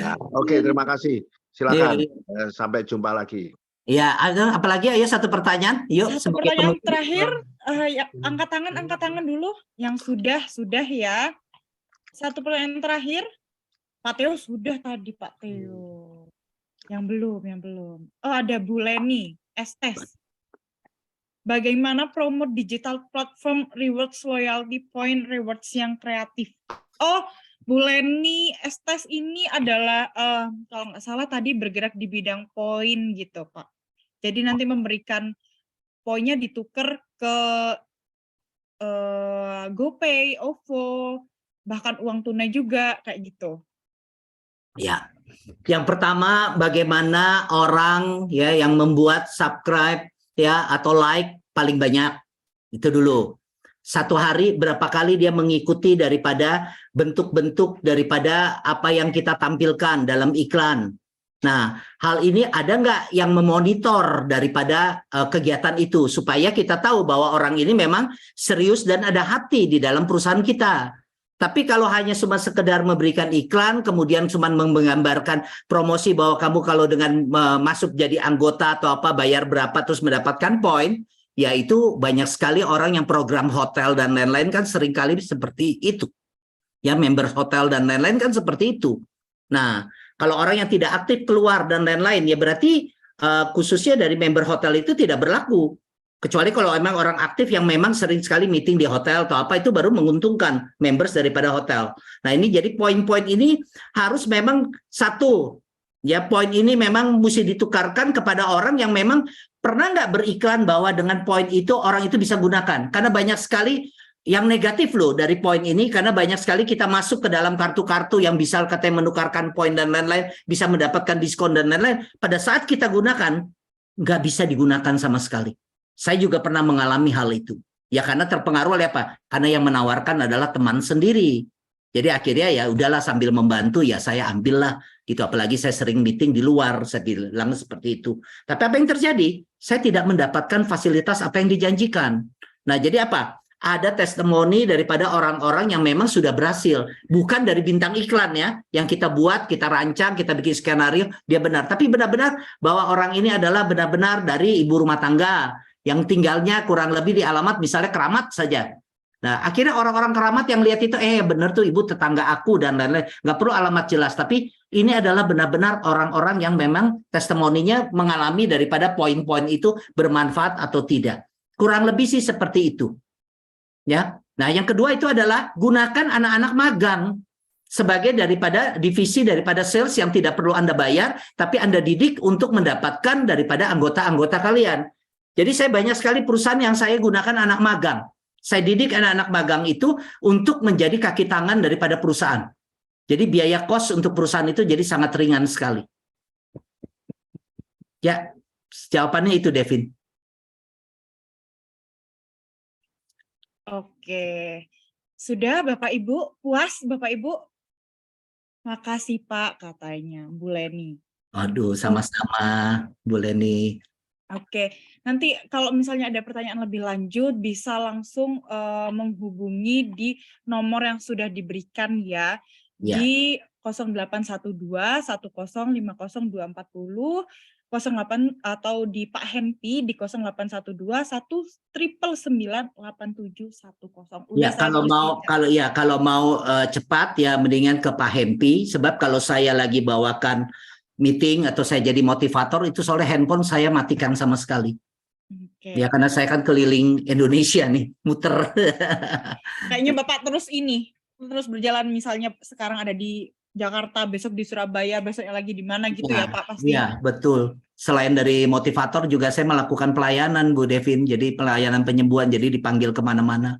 Nah, Oke, terima kasih. Silakan. Sampai jumpa lagi. Ya, ada apalagi ayo satu pertanyaan. Yuk, satu pertanyaan terakhir, angkat tangan dulu. Yang sudah ya. Satu pertanyaan terakhir. Pak Theo sudah tadi Pak Theo. Yang belum. Oh, ada Bu Leni, Estes. Bagaimana promote digital platform rewards loyalty point rewards yang kreatif? Oh, Bu Leni Estes ini adalah kalau nggak salah tadi bergerak di bidang poin gitu Pak. Jadi nanti memberikan poinnya ditukar ke GoPay, OVO, bahkan uang tunai juga kayak gitu. Ya, yang pertama bagaimana orang ya yang membuat subscribe ya atau like paling banyak, itu dulu. Satu hari berapa kali dia mengikuti daripada bentuk-bentuk daripada apa yang kita tampilkan dalam iklan. Nah, hal ini ada nggak yang memonitor daripada kegiatan itu supaya kita tahu bahwa orang ini memang serius dan ada hati di dalam perusahaan kita. Tapi kalau hanya cuma sekedar memberikan iklan, kemudian cuma menggambarkan promosi bahwa kamu kalau dengan masuk jadi anggota atau apa bayar berapa terus mendapatkan poin, ya itu banyak sekali orang yang program hotel dan lain-lain kan seringkali seperti itu. Ya, member hotel dan lain-lain kan seperti itu. Nah, kalau orang yang tidak aktif keluar dan lain-lain, ya berarti khususnya dari member hotel itu tidak berlaku. Kecuali kalau memang orang aktif yang memang sering sekali meeting di hotel atau apa, itu baru menguntungkan members daripada hotel. Nah, ini jadi poin-poin ini harus memang satu. Ya, poin ini memang mesti ditukarkan kepada orang yang memang pernah nggak beriklan bahwa dengan poin itu orang itu bisa gunakan. Karena banyak sekali yang negatif loh dari poin ini, karena banyak sekali kita masuk ke dalam kartu-kartu yang bisa katanya menukarkan poin dan lain-lain, bisa mendapatkan diskon dan lain-lain. Pada saat kita gunakan, nggak bisa digunakan sama sekali. Saya juga pernah mengalami hal itu. Ya karena terpengaruh oleh apa? Karena yang menawarkan adalah teman sendiri. Jadi akhirnya ya udahlah sambil membantu ya saya ambillah gitu. Apalagi saya sering meeting di luar, saya bilang seperti itu. Tapi apa yang terjadi? Saya tidak mendapatkan fasilitas apa yang dijanjikan. Nah, jadi apa? Ada testimoni daripada orang-orang yang memang sudah berhasil. Bukan dari bintang iklan ya, yang kita buat, kita rancang, kita bikin skenario, dia benar. Tapi benar-benar bahwa orang ini adalah benar-benar dari ibu rumah tangga, yang tinggalnya kurang lebih di alamat misalnya Keramat saja. Nah, akhirnya orang-orang Keramat yang lihat itu, benar tuh ibu tetangga aku dan lain-lain. Nggak perlu alamat jelas, tapi ini adalah benar-benar orang-orang yang memang testimoninya mengalami daripada poin-poin itu bermanfaat atau tidak. Kurang lebih sih seperti itu. Ya. Nah, yang kedua itu adalah gunakan anak-anak magang sebagai daripada divisi daripada sales yang tidak perlu Anda bayar, tapi Anda didik untuk mendapatkan daripada anggota-anggota kalian. Jadi saya banyak sekali perusahaan yang saya gunakan anak magang. Saya didik anak-anak magang itu untuk menjadi kaki tangan daripada perusahaan. Jadi biaya kos untuk perusahaan itu jadi sangat ringan sekali. Ya, jawabannya itu, Devin. Oke. Sudah Bapak Ibu? Puas Bapak Ibu? Makasih Pak katanya Bu Leni. Aduh, sama-sama Bu Leni. Oke, nanti kalau misalnya ada pertanyaan lebih lanjut bisa langsung menghubungi di nomor yang sudah diberikan ya, di 0812 1050 240 08 atau di Pak Hempi di 0812 199 8710. Ya, kalau mau cepat ya mendingan ke Pak Hempi, sebab kalau saya lagi bawakan meeting atau saya jadi motivator itu soalnya handphone saya matikan sama sekali. Ya karena saya kan keliling Indonesia nih, muter. Kayaknya Bapak terus berjalan, misalnya sekarang ada di Jakarta, besok di Surabaya, besoknya lagi di mana gitu ya Pak pasti. Iya, betul. Selain dari motivator juga saya melakukan pelayanan Bu Devin, jadi pelayanan penyembuhan, jadi dipanggil kemana-mana.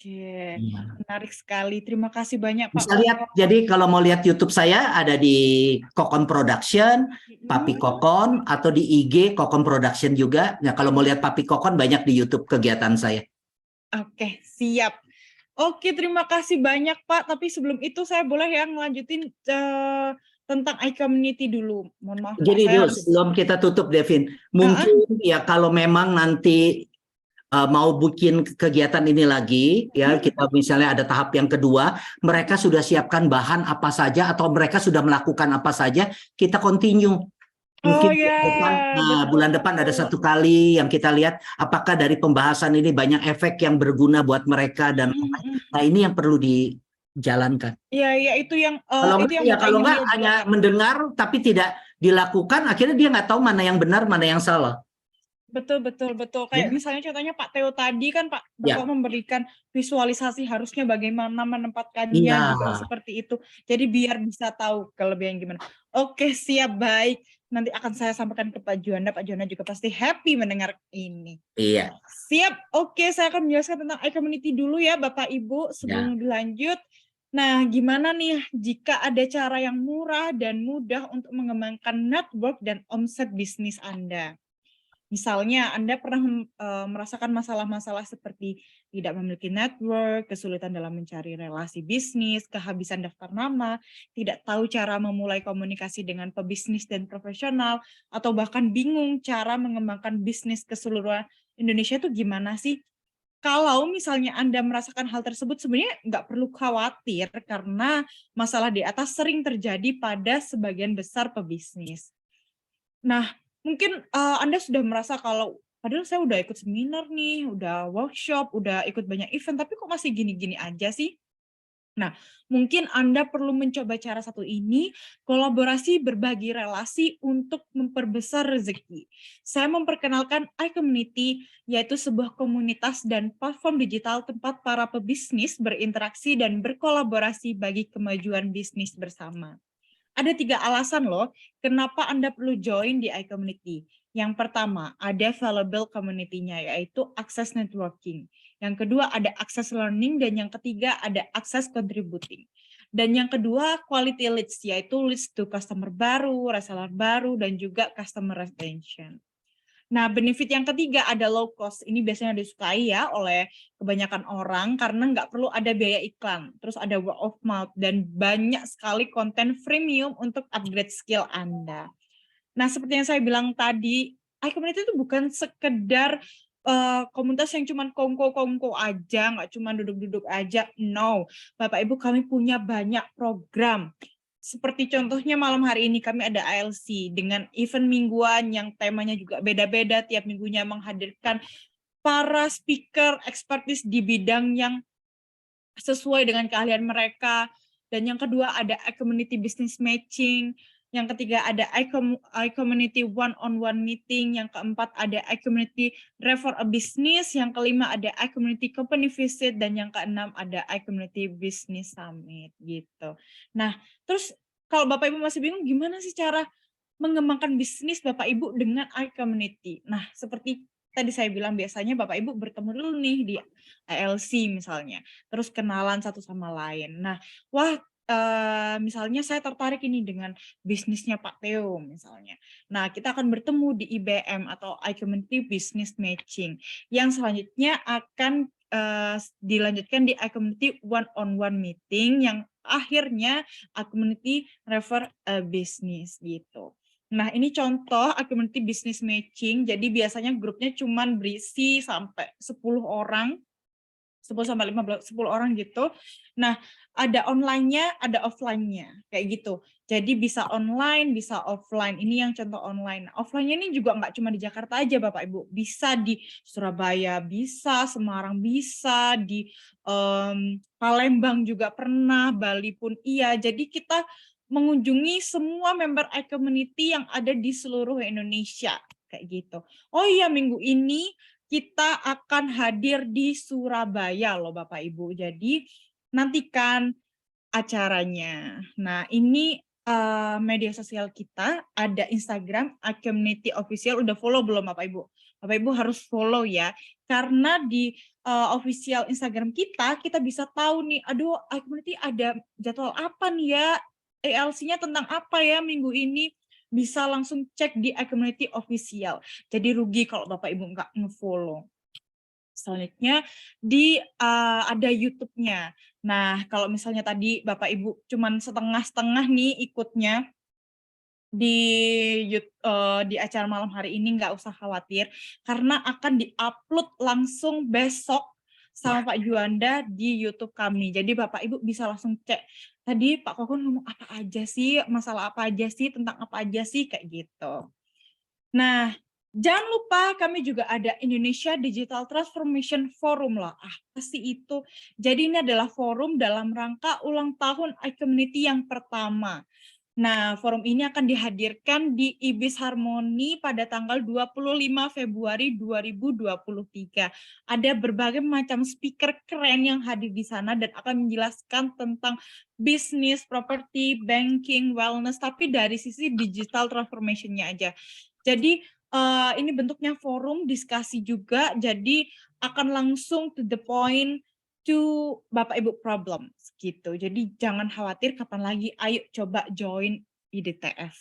Oke, menarik sekali. Terima kasih banyak Pak. Bisa lihat, jadi kalau mau lihat YouTube saya ada di Kokon Production, Papi Kokon, atau di IG Kokon Production juga. Nah, kalau mau lihat Papi Kokon banyak di YouTube kegiatan saya. Oke, siap. Oke, terima kasih banyak Pak. Tapi sebelum itu saya boleh yang ngelanjutin tentang iCommunity dulu. Mohon maaf. Jadi sebelum kita tutup Devin, mungkin ya kalau memang nanti mau bikin kegiatan ini lagi, ya kita misalnya ada tahap yang kedua, mereka sudah siapkan bahan apa saja atau mereka sudah melakukan apa saja, kita continue. Mungkin bulan depan ada satu kali yang kita lihat apakah dari pembahasan ini banyak efek yang berguna buat mereka dan nah ini yang perlu dijalankan. Iya, itu yang kalau nggak hanya mendengar tapi tidak dilakukan, akhirnya dia nggak tahu mana yang benar, mana yang salah. Betul, betul, betul. Kayak Ya, misalnya contohnya Pak Theo tadi kan Pak ya, Bapak memberikan visualisasi harusnya bagaimana menempatkannya iya, juga seperti itu. Jadi biar bisa tahu kelebihan gimana. Oke, siap, baik. Nanti akan saya sampaikan ke Pak Juanda. Pak Juanda juga pasti happy mendengar ini. iya, Siap. Oke, saya akan menjelaskan tentang e-community dulu ya Bapak Ibu ya. sebelum lebih lanjut. Nah, gimana nih jika ada cara yang murah dan mudah untuk mengembangkan network dan omset bisnis Anda? Misalnya Anda pernah merasakan masalah-masalah seperti tidak memiliki network, kesulitan dalam mencari relasi bisnis, kehabisan daftar nama, tidak tahu cara memulai komunikasi dengan pebisnis dan profesional, atau bahkan bingung cara mengembangkan bisnis ke seluruh Indonesia itu gimana sih? Kalau misalnya Anda merasakan hal tersebut, sebenarnya nggak perlu khawatir karena masalah di atas sering terjadi pada sebagian besar pebisnis. Nah, mungkin, Anda sudah merasa kalau, padahal saya udah ikut seminar nih, udah workshop, udah ikut banyak event, tapi kok masih gini-gini aja sih? Nah, mungkin Anda perlu mencoba cara satu ini, kolaborasi berbagi relasi untuk memperbesar rezeki. Saya memperkenalkan iCommunity, yaitu sebuah komunitas dan platform digital tempat para pebisnis berinteraksi dan berkolaborasi bagi kemajuan bisnis bersama. Ada 3 alasan loh, kenapa Anda perlu join di iCommunity. Yang pertama, ada valuable community-nya, yaitu akses networking. Yang kedua, ada akses learning, dan yang ketiga, ada akses contributing. Dan yang kedua, quality leads, yaitu leads to customer baru, reseller baru, dan juga customer retention. Nah, benefit yang ketiga ada low cost. Ini biasanya disukai ya oleh kebanyakan orang karena nggak perlu ada biaya iklan. Terus ada word of mouth dan banyak sekali konten freemium untuk upgrade skill Anda. Nah, seperti yang saya bilang tadi, iCommunity itu bukan sekedar komunitas yang cuma kongko-kongko aja, nggak cuma duduk-duduk aja. No, Bapak Ibu kami punya banyak program. Seperti contohnya malam hari ini kami ada ALC dengan event mingguan yang temanya juga beda-beda, tiap minggunya menghadirkan para speaker expertise di bidang yang sesuai dengan keahlian mereka. Dan yang kedua ada iCommunity Business Matching, yang ketiga ada iCommunity One-on-One Meeting, yang keempat ada iCommunity Refer a Business, yang kelima ada iCommunity Company Visit, dan yang keenam ada iCommunity Business Summit gitu. Nah, terus kalau Bapak Ibu masih bingung gimana sih cara mengembangkan bisnis Bapak Ibu dengan iCommunity? Nah, seperti tadi saya bilang biasanya Bapak Ibu bertemu dulu nih di ALC misalnya, terus kenalan satu sama lain. Nah, wah misalnya saya tertarik ini dengan bisnisnya Pak Theo misalnya. Nah, kita akan bertemu di IBM atau iCommunity Business Matching yang selanjutnya akan dilanjutkan di iCommunity One-on-One Meeting yang akhirnya iCommunity Refer a Business gitu. Nah, ini contoh iCommunity Business Matching. Jadi biasanya grupnya cuman berisi sampai 10 orang, 10 sampai 15, 10 orang gitu. Nah, ada online-nya, ada offline-nya, kayak gitu. Jadi bisa online, bisa offline. Ini yang contoh online. Offline-nya ini juga nggak cuma di Jakarta aja, Bapak Ibu. Bisa di Surabaya, bisa, Semarang bisa, di Palembang juga pernah, Bali pun iya. Jadi kita mengunjungi semua member iCommunity yang ada di seluruh Indonesia, kayak gitu. Oh iya, minggu ini kita akan hadir di Surabaya loh Bapak Ibu. Jadi nantikan acaranya. Nah, ini media sosial kita, ada Instagram iCommunity Official. Udah follow belum Bapak Ibu? Bapak Ibu harus follow ya. Karena di official Instagram kita bisa tahu nih, aduh iCommunity ada jadwal apa nih ya? ALC-nya tentang apa ya minggu ini? Bisa langsung cek di iCommunity Official. Jadi rugi kalau Bapak Ibu nggak nge-follow. Selanjutnya ada YouTube-nya. Nah, kalau misalnya tadi Bapak Ibu cuman setengah-setengah nih ikutnya di acara malam hari ini, nggak usah khawatir karena akan di-upload langsung besok sama Pak Juanda di YouTube kami. Jadi Bapak Ibu bisa langsung cek. Tadi Pak Kokon ngomong apa aja sih, masalah apa aja sih, tentang apa aja sih, kayak gitu. Nah, jangan lupa kami juga ada Indonesia Digital Transformation Forum lah. Apa sih itu? Jadi ini adalah forum dalam rangka ulang tahun iCommunity yang pertama. Nah, forum ini akan dihadirkan di Ibis Harmoni pada tanggal 25 Februari 2023. Ada berbagai macam speaker keren yang hadir di sana dan akan menjelaskan tentang bisnis, properti, banking, wellness, tapi dari sisi digital transformation-nya aja. Jadi, ini bentuknya forum diskusi juga, jadi akan langsung to the point, to Bapak Ibu problems gitu. Jadi jangan khawatir kapan lagi, ayo coba join IDTF.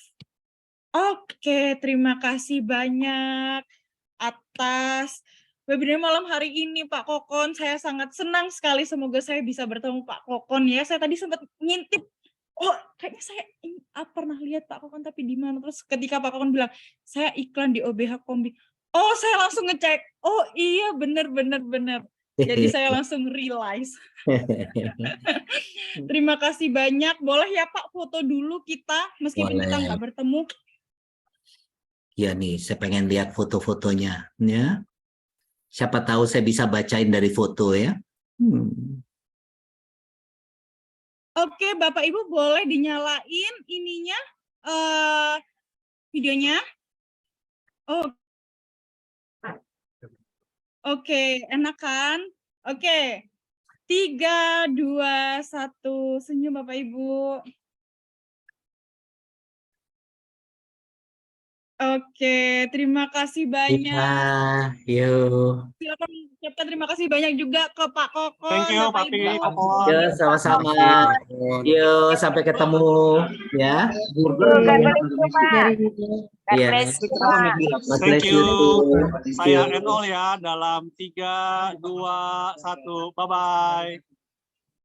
Oke, terima kasih banyak atas webinar malam hari ini Pak Kokon. Saya sangat senang sekali, semoga saya bisa bertemu Pak Kokon ya. Saya tadi sempat ngintip, oh kayaknya saya pernah lihat Pak Kokon tapi di mana. Terus ketika Pak Kokon bilang, saya iklan di OBH Kombi. Oh, saya langsung ngecek. Oh iya, benar. Jadi saya langsung realize. Terima kasih banyak. Boleh ya Pak foto dulu kita, meskipun kita nggak bertemu. Ya nih, saya pengen lihat foto-fotonya. Ya. Siapa tahu saya bisa bacain dari foto ya. Oke, Bapak Ibu boleh dinyalain ininya, videonya. Oh. Oke, enak kan? Oke. 3, 2, 1, senyum Bapak Ibu. Oke, terima kasih banyak. Yuk. Silakan ucapkan terima kasih banyak juga ke Pak Kokon. Thank you, Bapak Papi. Ibu. Kokon. Ya, sama-sama. Yuk, sampai ketemu ya. Iya. Thank you. Saya end all ya dalam 3, 2, 1. Bye-bye.